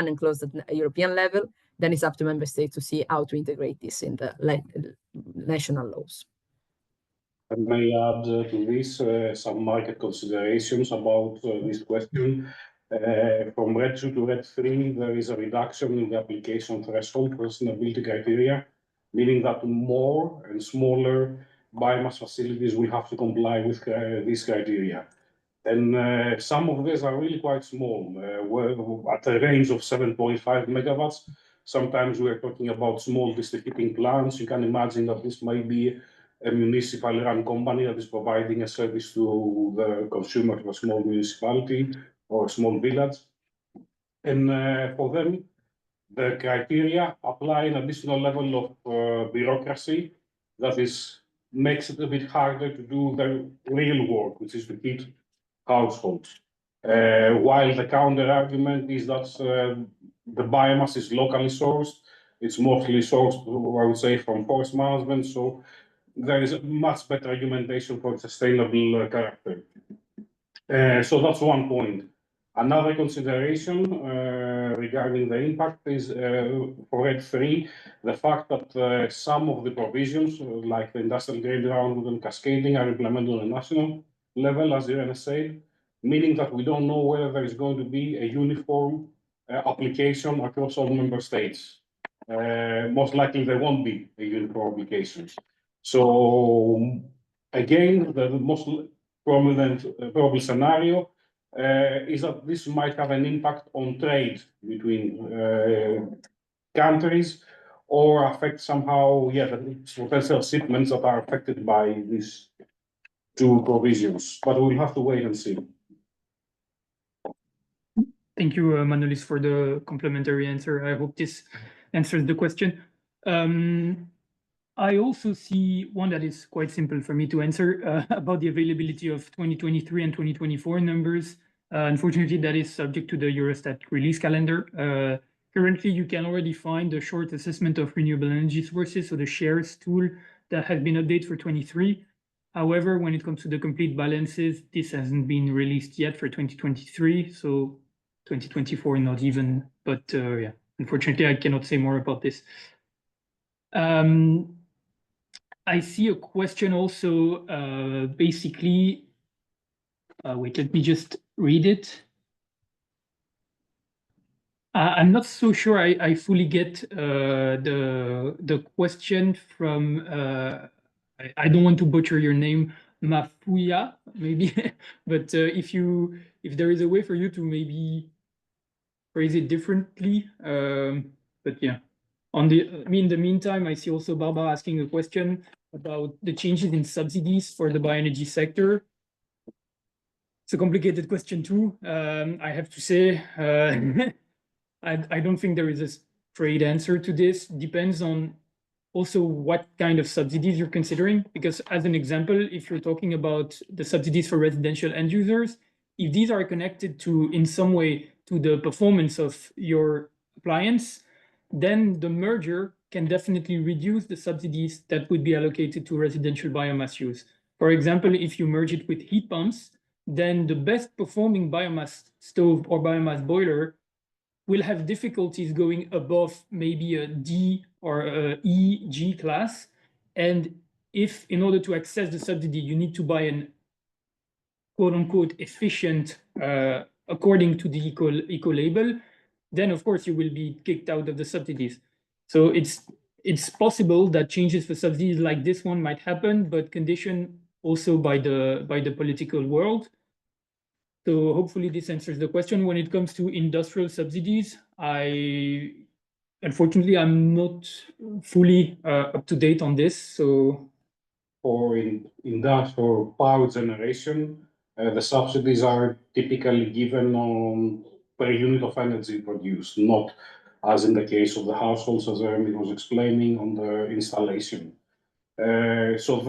Speaker 3: and closed at the European level, then it's up to member states to see how to integrate this in the national laws.
Speaker 4: I may add to this some market considerations about this question. From RED 2 to RED 3, there is a reduction in the application threshold for sustainability criteria, meaning that more and smaller biomass facilities will have to comply with these criteria. And some of these are really quite small, at a range of 7.5 megawatts. Sometimes we're talking about small district heating plants. You can imagine that this might be a municipal run company that is providing a service to the consumer of a small municipality or small village. And for them, the criteria apply an additional level of bureaucracy that makes it a bit harder to do the real work, which is to heat households. While the counter argument is that the biomass is locally sourced, it's mostly sourced, I would say, from forest management. So there is a much better argumentation for sustainable character. So that's one point. Another consideration regarding the impact is for RED 3, the fact that some of the provisions, like the industrial grade roundwood and cascading, are implemented on a national level, as Irene said, meaning that we don't know whether there is going to be a uniform application across all member states. Most likely there won't be a uniform application. So again, the most prominent probable scenario is that this might have an impact on trade between countries, or affect somehow, the potential shipments that are affected by these two provisions. But we'll have to wait and see.
Speaker 1: Thank you, Manolis, for the complementary answer. I hope this answers the question. I also see one that is quite simple for me to answer about the availability of 2023 and 2024 numbers. Unfortunately, that is subject to the Eurostat release calendar. Currently, you can already find the short assessment of renewable energy sources, so the shares tool that has been updated for 23. However, when it comes to the complete balances, this hasn't been released yet for 2023, so 2024 not even, but yeah, unfortunately, I cannot say more about this. I see a question also, basically, wait, let me just read it. I'm not so sure I fully get the question from I don't want to butcher your name, Mafuya, maybe, but if there is a way for you to maybe phrase it differently, but yeah. In the meantime, I see also Barbara asking a question about the changes in subsidies for the bioenergy sector. It's a complicated question too. I have to say, I don't think there is a straight answer to this. Depends on also what kind of subsidies you're considering. Because as an example, if you're talking about the subsidies for residential end users, if these are connected to, in some way, to the performance of your appliance, then the merger can definitely reduce the subsidies that would be allocated to residential biomass use. For example, if you merge it with heat pumps, then the best performing biomass stove or biomass boiler will have difficulties going above maybe a D or a E, G class. And if in order to access the subsidy, you need to buy an quote unquote efficient according to the eco label, then of course you will be kicked out of the subsidies. So it's possible that changes for subsidies like this one might happen, but conditioned also by the political world. So hopefully this answers the question. When it comes to industrial subsidies, unfortunately I'm not fully up to date on this. So
Speaker 4: for industrial power generation, the subsidies are typically given on per unit of energy produced, not as in the case of the households, as Jeremy was explaining, on the installation. So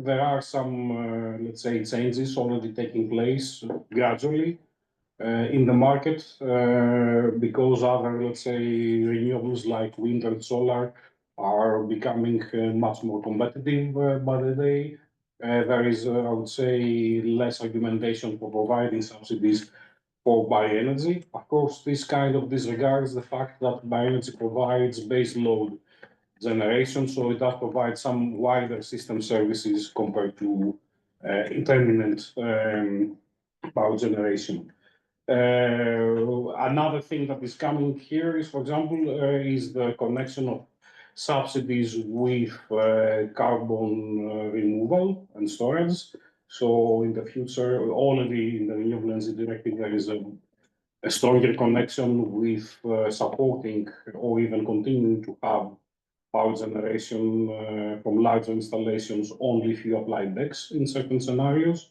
Speaker 4: there are some, let's say, changes already taking place gradually in the market because other, let's say, renewables like wind and solar are becoming much more competitive by the day. There is, I would say, less argumentation for providing subsidies for bioenergy. Of course, this kind of disregards the fact that bioenergy provides base load generation, so it does provide some wider system services compared to intermittent power generation. Another thing that is coming here is, for example, is the connection of subsidies with carbon removal and storage. So in the future, already in the Renewable Energy Directive, there is a stronger connection with supporting or even continuing to have power generation from larger installations only if you apply DEX in certain scenarios.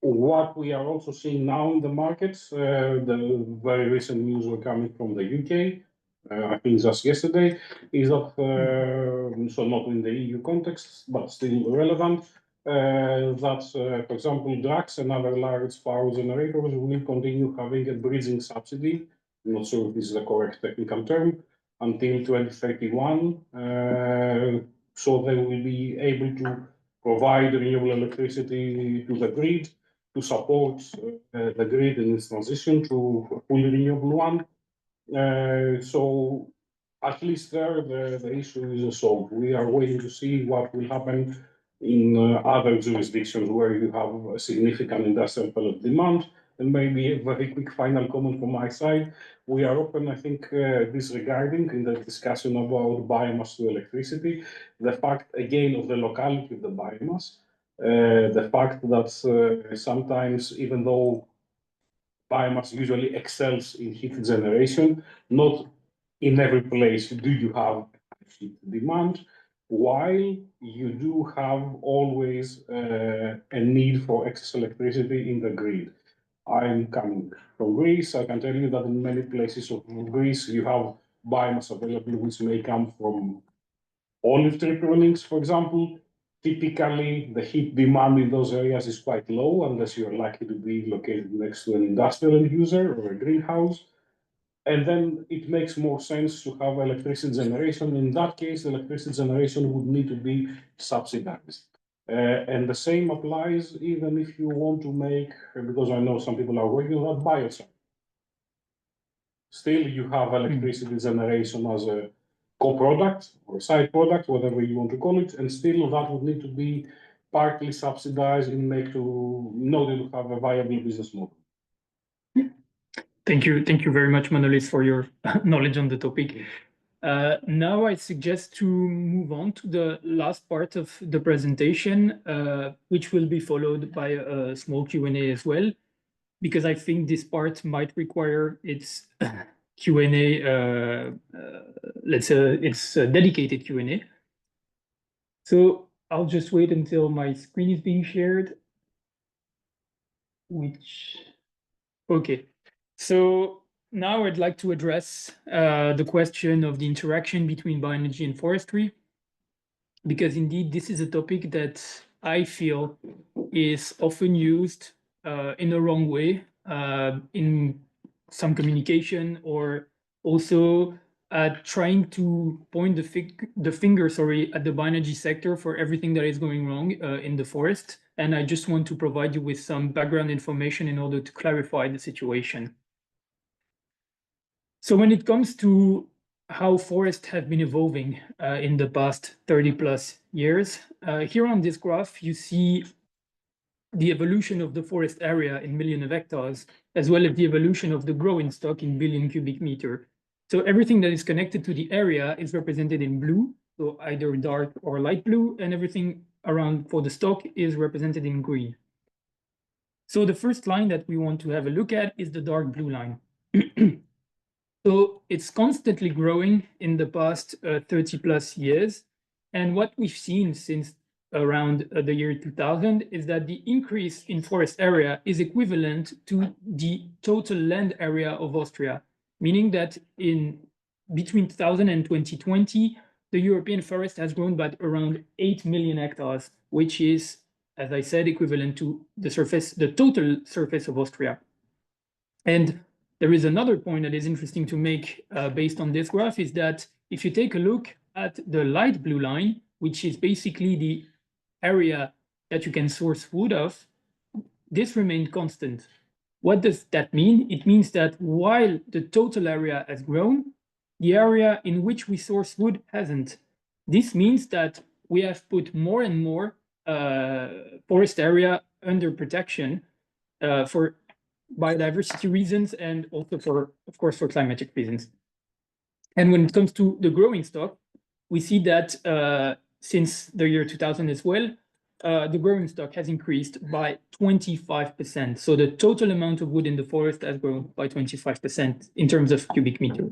Speaker 4: What we are also seeing now in the markets, the very recent news were coming from the UK, I think just yesterday, is that, so not in the EU context, but still relevant, that, for example, Drax and other large power generators will continue having a bridging subsidy. I'm not sure if this is the correct technical term, until 2031. So they will be able to provide renewable electricity to the grid to support the grid in its transition to a fully renewable one. So at least there, the issue is solved. We are waiting to see what will happen in other jurisdictions where you have a significant industrial pellet demand. And maybe a very quick final comment from my side. We are open, I think, disregarding in the discussion about biomass to electricity, the fact, again, of the locality of the biomass. The fact that sometimes, even though biomass usually excels in heat generation, not in every place do you have heat demand, while you do have always a need for excess electricity in the grid. I'm coming from Greece. I can tell you that in many places of Greece, you have biomass available, which may come from olive tree prunings, for example. Typically, the heat demand in those areas is quite low unless you're likely to be located next to an industrial end user or a greenhouse. And then it makes more sense to have electricity generation. In that case, electricity generation would need to be subsidized. And the same applies even if you want to make, because I know some people are working on biochar. Still, you have electricity generation as a co-product or side product, whatever you want to call it, and still that would need to be partly subsidized in order to have a viable business model.
Speaker 1: Thank you very much, Manolis, for your knowledge on the topic. Now I suggest to move on to the last part of the presentation, which will be followed by a small Q&A as well, because I think this part might require its Q&A, let's say it's a dedicated Q&A. So I'll just wait until my screen is being shared, okay. So now I'd like to address the question of the interaction between bioenergy and forestry, because indeed this is a topic that I feel is often used in the wrong way in some communication, or also trying to point the finger, at the bioenergy sector for everything that is going wrong in the forest. And I just want to provide you with some background information in order to clarify the situation. So when it comes to how forests have been evolving in the past 30 plus years, here on this graph, you see the evolution of the forest area in millions of hectares, as well as the evolution of the growing stock in billion cubic meter. So everything that is connected to the area is represented in blue, so either dark or light blue, and everything around for the stock is represented in green. So the first line that we want to have a look at is the dark blue line. So it's constantly growing in the past 30 plus years. And what we've seen since around the year 2000 is that the increase in forest area is equivalent to the total land area of Austria, meaning that in between 2000 and 2020, the European forest has grown by around 8 million hectares, which is, as I said, equivalent to the total surface of Austria. And there is another point that is interesting to make based on this graph, is that if you take a look at the light blue line, which is basically the area that you can source wood of, this remained constant. What does that mean? It means that while the total area has grown, the area in which we source wood hasn't. This means that we have put more and more forest area under protection for biodiversity reasons, and also for, of course, for climatic reasons. And when it comes to the growing stock, we see that since the year 2000 as well, the growing stock has increased by 25%. So the total amount of wood in the forest has grown by 25% in terms of cubic meter.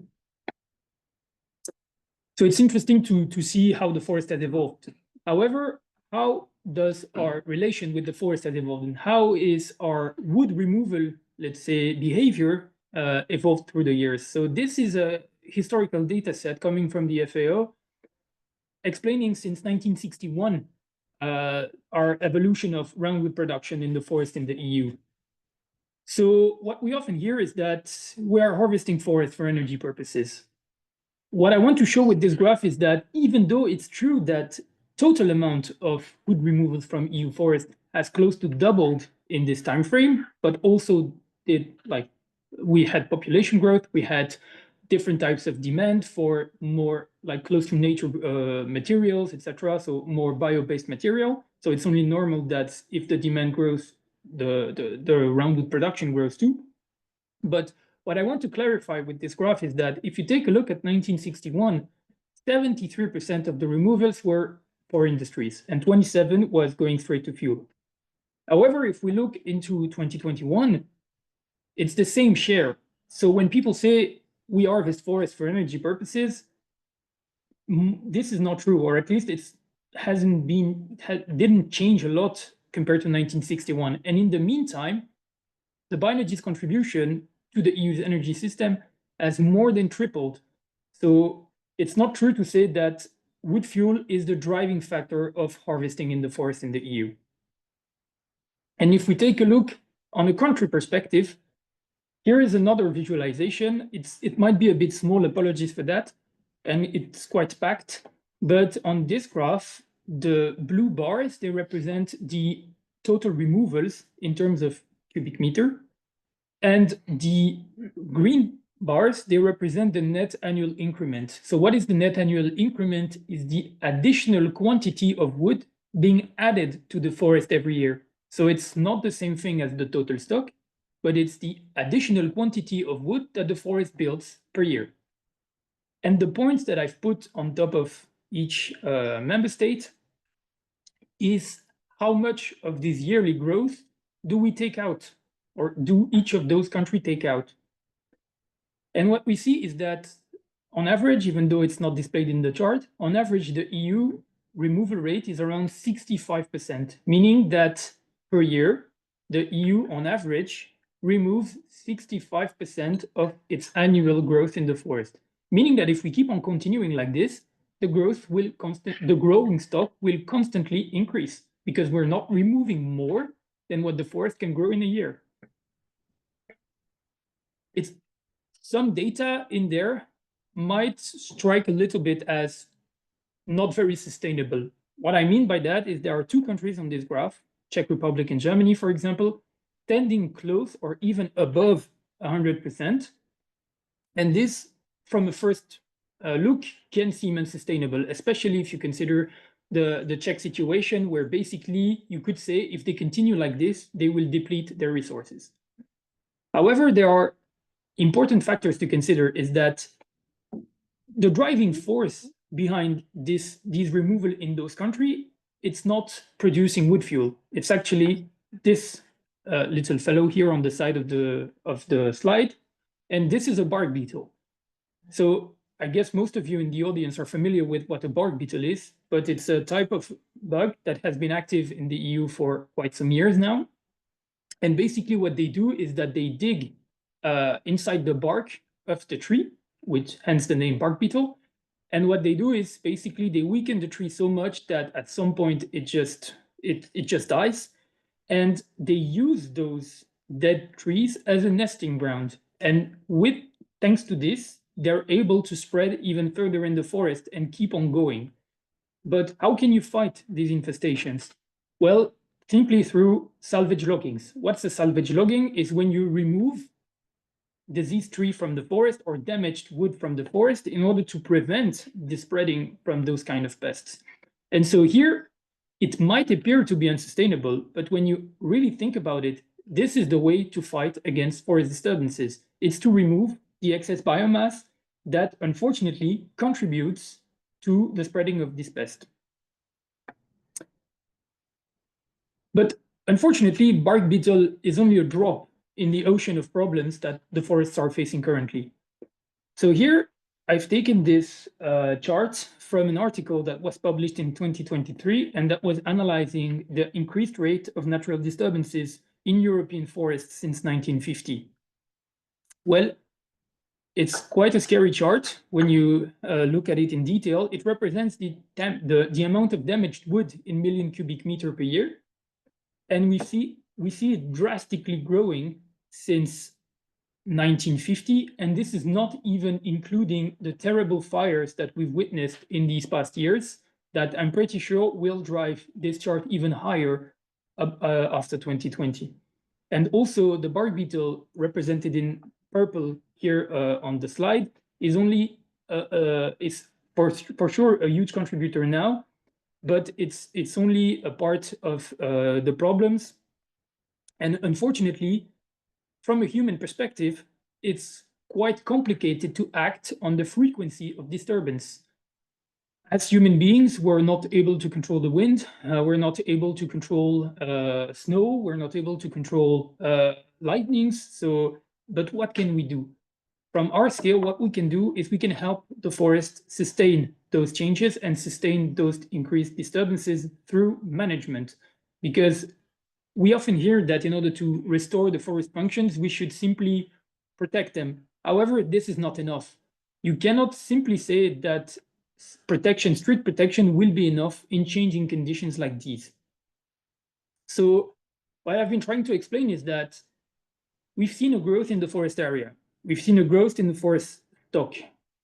Speaker 1: So it's interesting to see how the forest has evolved. However, how does our relation with the forest has evolved, and how is our wood removal, let's say, behavior evolved through the years? So this is a historical data set coming from the FAO, explaining since 1961 our evolution of roundwood production in the forest in the EU. So what we often hear is that we are harvesting forest for energy purposes. What I want to show with this graph is that even though it's true that total amount of wood removals from EU forest has close to doubled in this time frame, but also we had population growth, we had different types of demand for more close to nature materials, etc. So more bio-based material. So it's only normal that if the demand grows, the roundwood production grows too. But what I want to clarify with this graph is that if you take a look at 1961, 73% of the removals were for industries, and 27% was going straight to fuel. However, if we look into 2021, it's the same share. So when people say we harvest forest for energy purposes, this is not true, or at least it didn't change a lot compared to 1961. And in the meantime, the bioenergy's contribution to the EU's energy system has more than tripled. So it's not true to say that wood fuel is the driving factor of harvesting in the forest in the EU. And if we take a look on a country perspective, here is another visualization. It might be a bit small, apologies for that, and it's quite packed. But on this graph, the blue bars, they represent the total removals in terms of cubic meter. And the green bars, they represent the net annual increment. So what is the net annual increment? Is the additional quantity of wood being added to the forest every year. So it's not the same thing as the total stock, but it's the additional quantity of wood that the forest builds per year. And the points that I've put on top of each member state is how much of this yearly growth do we take out, or do each of those countries take out? And what we see is that on average, even though it's not displayed in the chart, on average, the EU removal rate is around 65%, meaning that per year, the EU on average removes 65% of its annual growth in the forest. Meaning that if we keep on continuing like this, the growing stock will constantly increase because we're not removing more than what the forest can grow in a year. It's some data in there might strike a little bit as not very sustainable. What I mean by that is there are two countries on this graph, Czech Republic and Germany, for example, tending close or even above 100%. And this, from a first look, can seem unsustainable, especially if you consider the Czech situation, where basically you could say if they continue like this, they will deplete their resources. However, there are important factors to consider is that the driving force behind these removal in those countries, it's not producing wood fuel. It's actually this little fellow here on the side of the slide. And this is a bark beetle. So I guess most of you in the audience are familiar with what a bark beetle is, but it's a type of bug that has been active in the EU for quite some years now. And basically what they do is that they dig inside the bark of the tree, which hence the name bark beetle. And what they do is basically they weaken the tree so much that at some point it just dies. And they use those dead trees as a nesting ground. And thanks to this, they're able to spread even further in the forest and keep on going. But how can you fight these infestations? Well, simply through salvage loggings. What's a salvage logging? Is when you remove diseased tree from the forest or damaged wood from the forest in order to prevent the spreading from those kind of pests. And so here, it might appear to be unsustainable, but when you really think about it, this is the way to fight against forest disturbances. It's to remove the excess biomass that unfortunately contributes to the spreading of this pest. But unfortunately, bark beetle is only a drop in the ocean of problems that the forests are facing currently. So here, I've taken this chart from an article that was published in 2023, and that was analyzing the increased rate of natural disturbances in European forests since 1950. Well, it's quite a scary chart when you look at it in detail. It represents the amount of damaged wood in million cubic meter per year. And we see it drastically growing since 1950, and this is not even including the terrible fires that we've witnessed in these past years that I'm pretty sure will drive this chart even higher after 2020. And also the bark beetle represented in purple here on the slide is only is for sure a huge contributor now, but it's only a part of the problems. And unfortunately, from a human perspective, it's quite complicated to act on the frequency of disturbance. As human beings, we're not able to control the wind, we're not able to control snow, we're not able to control lightnings. But what can we do? From our scale, what we can do is we can help the forest sustain those changes and sustain those increased disturbances through management. Because we often hear that in order to restore the forest functions, we should simply protect them. However, this is not enough. You cannot simply say that strict protection will be enough in changing conditions like these. So what I've been trying to explain is that we've seen a growth in the forest area. We've seen a growth in the forest stock.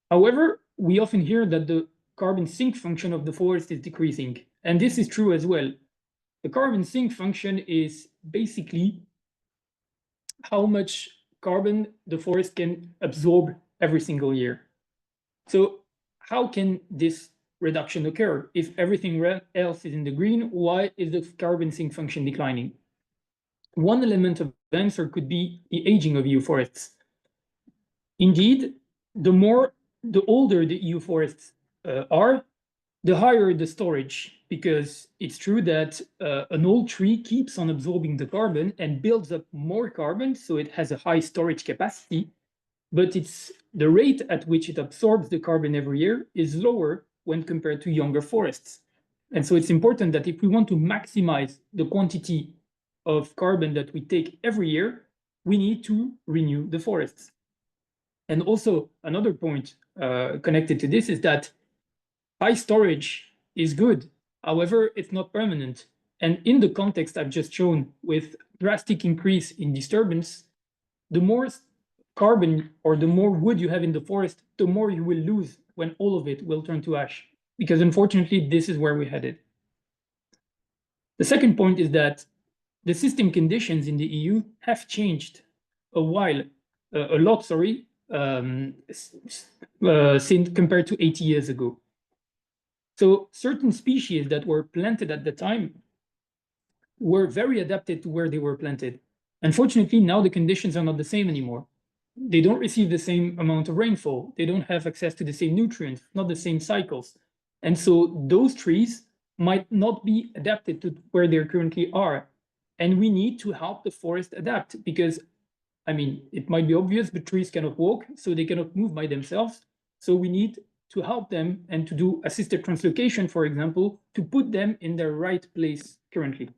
Speaker 1: However, we often hear that the carbon sink function of the forest is decreasing. And this is true as well. The carbon sink function is basically how much carbon the forest can absorb every single year. So how can this reduction occur? If everything else is in the green, why is the carbon sink function declining? One element of events or could be the aging of EU forests. Indeed, the older the EU forests are, the higher the storage, because it's true that an old tree keeps on absorbing the carbon and builds up more carbon, so it has a high storage capacity, but it's the rate at which it absorbs the carbon every year is lower when compared to younger forests. And so it's important that if we want to maximize the quantity of carbon that we take every year, we need to renew the forests. And also another point connected to this is that high storage is good. However, it's not permanent. And in the context I've just shown with drastic increase in disturbance, the more carbon or the more wood you have in the forest, the more you will lose when all of it will turn to ash. Because unfortunately, this is where we're headed. The second point is that the system conditions in the EU have changed a lot, since compared to 80 years ago. So certain species that were planted at the time were very adapted to where they were planted. Unfortunately, now the conditions are not the same anymore. They don't receive the same amount of rainfall. They don't have access to the same nutrients, not the same cycles. And so those trees might not be adapted to where they currently are. And we need to help the forest adapt because, I mean, it might be obvious, but trees cannot walk, so they cannot move by themselves. So we need to help them and to do assisted translocation, for example, to put them in their right place currently.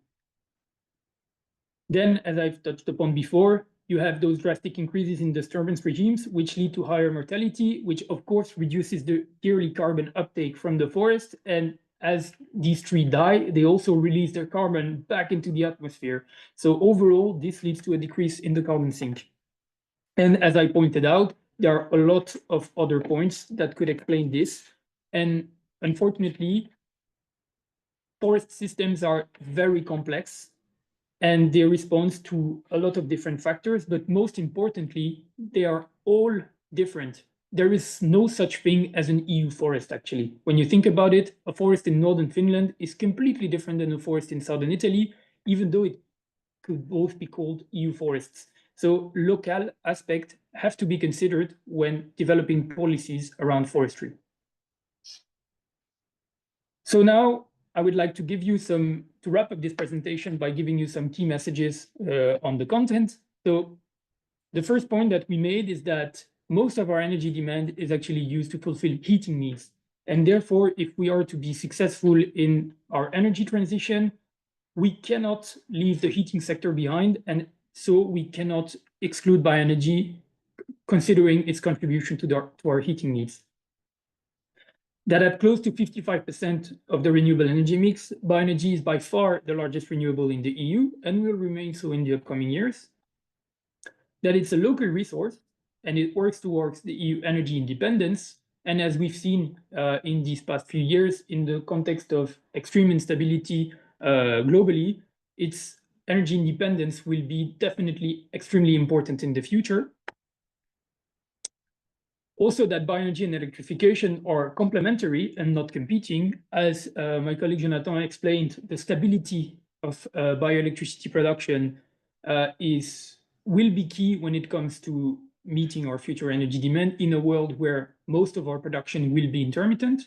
Speaker 1: Then, as I've touched upon before, you have those drastic increases in disturbance regimes, which lead to higher mortality, which of course reduces the yearly carbon uptake from the forest. And as these trees die, they also release their carbon back into the atmosphere. So overall, this leads to a decrease in the carbon sink. And as I pointed out, there are a lot of other points that could explain this. And unfortunately, forest systems are very complex and they respond to a lot of different factors, but most importantly, they are all different. There is no such thing as an EU forest, actually. When you think about it, a forest in northern Finland is completely different than a forest in southern Italy, even though it could both be called EU forests. So local aspects have to be considered when developing policies around forestry. So now I would like to give you to wrap up this presentation by giving you some key messages on the content. So the first point that we made is that most of our energy demand is actually used to fulfill heating needs. And therefore, if we are to be successful in our energy transition, we cannot leave the heating sector behind. And so we cannot exclude bioenergy, considering its contribution to our heating needs. That at close to 55% of the renewable energy mix, bioenergy is by far the largest renewable in the EU and will remain so in the upcoming years. That it's a local resource and it works towards the EU energy independence. And as we've seen in these past few years, in the context of extreme instability globally, its energy independence will be definitely extremely important in the future. Also, that bioenergy and electrification are complementary and not competing. As my colleague Jonathan explained, the stability of bioelectricity production will be key when it comes to meeting our future energy demand in a world where most of our production will be intermittent.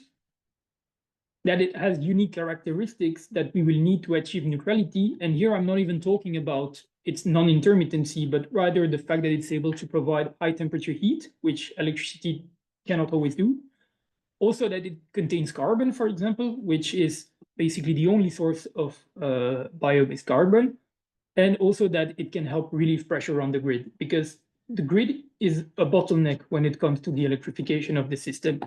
Speaker 1: That it has unique characteristics that we will need to achieve neutrality. And here I'm not even talking about its non-intermittency, but rather the fact that it's able to provide high temperature heat, which electricity cannot always do. Also that it contains carbon, for example, which is basically the only source of bio-based carbon. And also that it can help relieve pressure on the grid, because the grid is a bottleneck when it comes to the electrification of the system.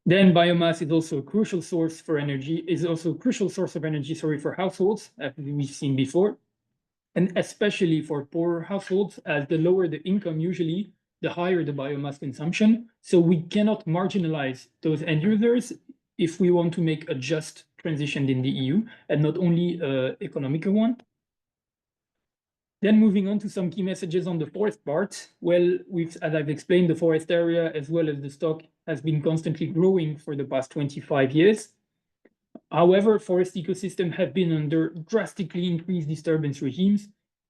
Speaker 1: Then biomass is also a crucial source of energy, for households, as we've seen before. And especially for poorer households, as the lower the income usually, the higher the biomass consumption. So we cannot marginalize those end users if we want to make a just transition in the EU and not only an economical one. Then moving on to some key messages on the forest part. Well, as I've explained, the forest area as well as the stock has been constantly growing for the past 25 years. However, forest ecosystems have been under drastically increased disturbance regimes,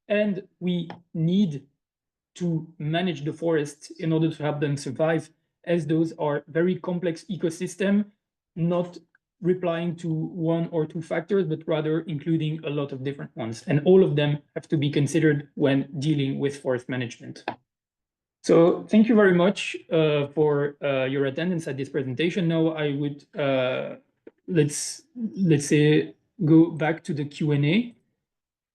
Speaker 1: and we need to manage the forests in order to help them survive, as those are very complex ecosystem, not replying to one or two factors, but rather including a lot of different ones. And all of them have to be considered when dealing with forest management. So thank you very much for your attendance at this presentation. Now I would, let's say, go back to the Q&A.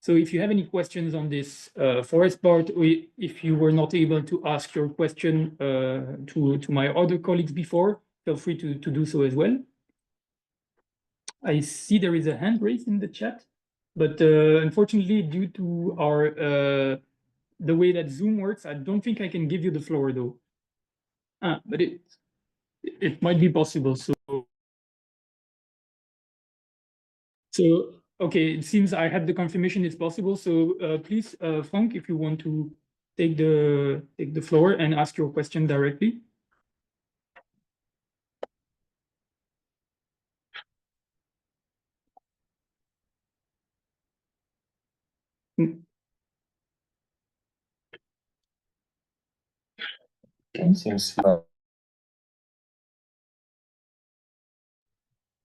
Speaker 1: So if you have any questions on this forest part, or if you were not able to ask your question to my other colleagues before, feel free to do so as well. I see there is a hand raised in the chat, but unfortunately, due to our the way that Zoom works, I don't think I can give you the floor though. But it might be possible. So okay, it seems I had the confirmation it's possible. So please, Frank, if you want to take the floor and ask your question directly.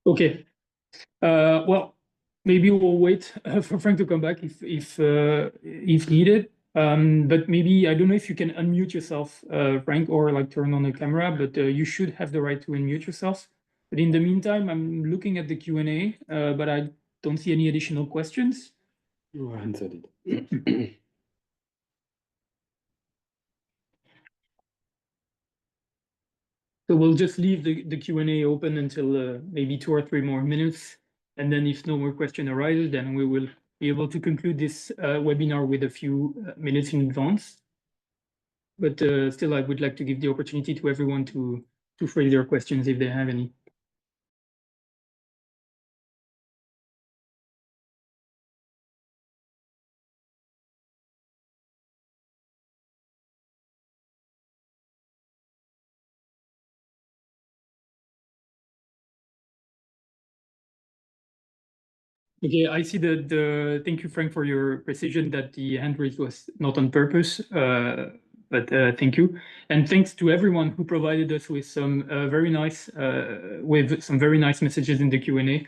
Speaker 1: Okay. Well, maybe we'll wait for Frank to come back if needed. But maybe I don't know if you can unmute yourself, Frank, or like turn on the camera. But you should have the right to unmute yourself. But in the meantime, I'm looking at the Q&A, but I don't see any additional questions.
Speaker 2: You answered it.
Speaker 1: So we'll just leave the Q&A open until maybe 2 or 3 more minutes. And then if no more question arises, then we will be able to conclude this webinar with a few minutes in advance. But still, I would like to give the opportunity to everyone to phrase their questions if they have any. Okay, I see that thank you, Frank, for your precision that the hand raise was not on purpose, but thank you. And thanks to everyone who provided us with some very nice messages in the Q&A.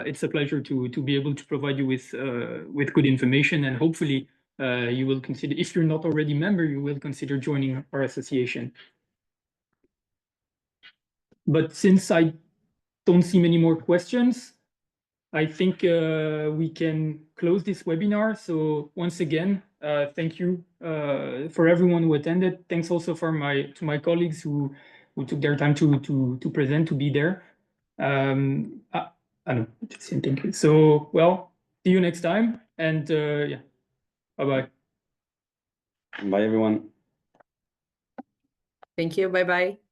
Speaker 1: It's a pleasure to be able to provide you with good information, and hopefully you will consider, if you're not already a member, you will consider joining our association. But since I don't see many more questions, I think we can close this webinar. So once again, thank you for everyone who attended. Thanks also to my colleagues who took their time to present, to be there. I don't know, just saying thank you. So well, see you next time, and yeah, bye-bye.
Speaker 2: Bye everyone.
Speaker 3: Thank you. Bye-bye.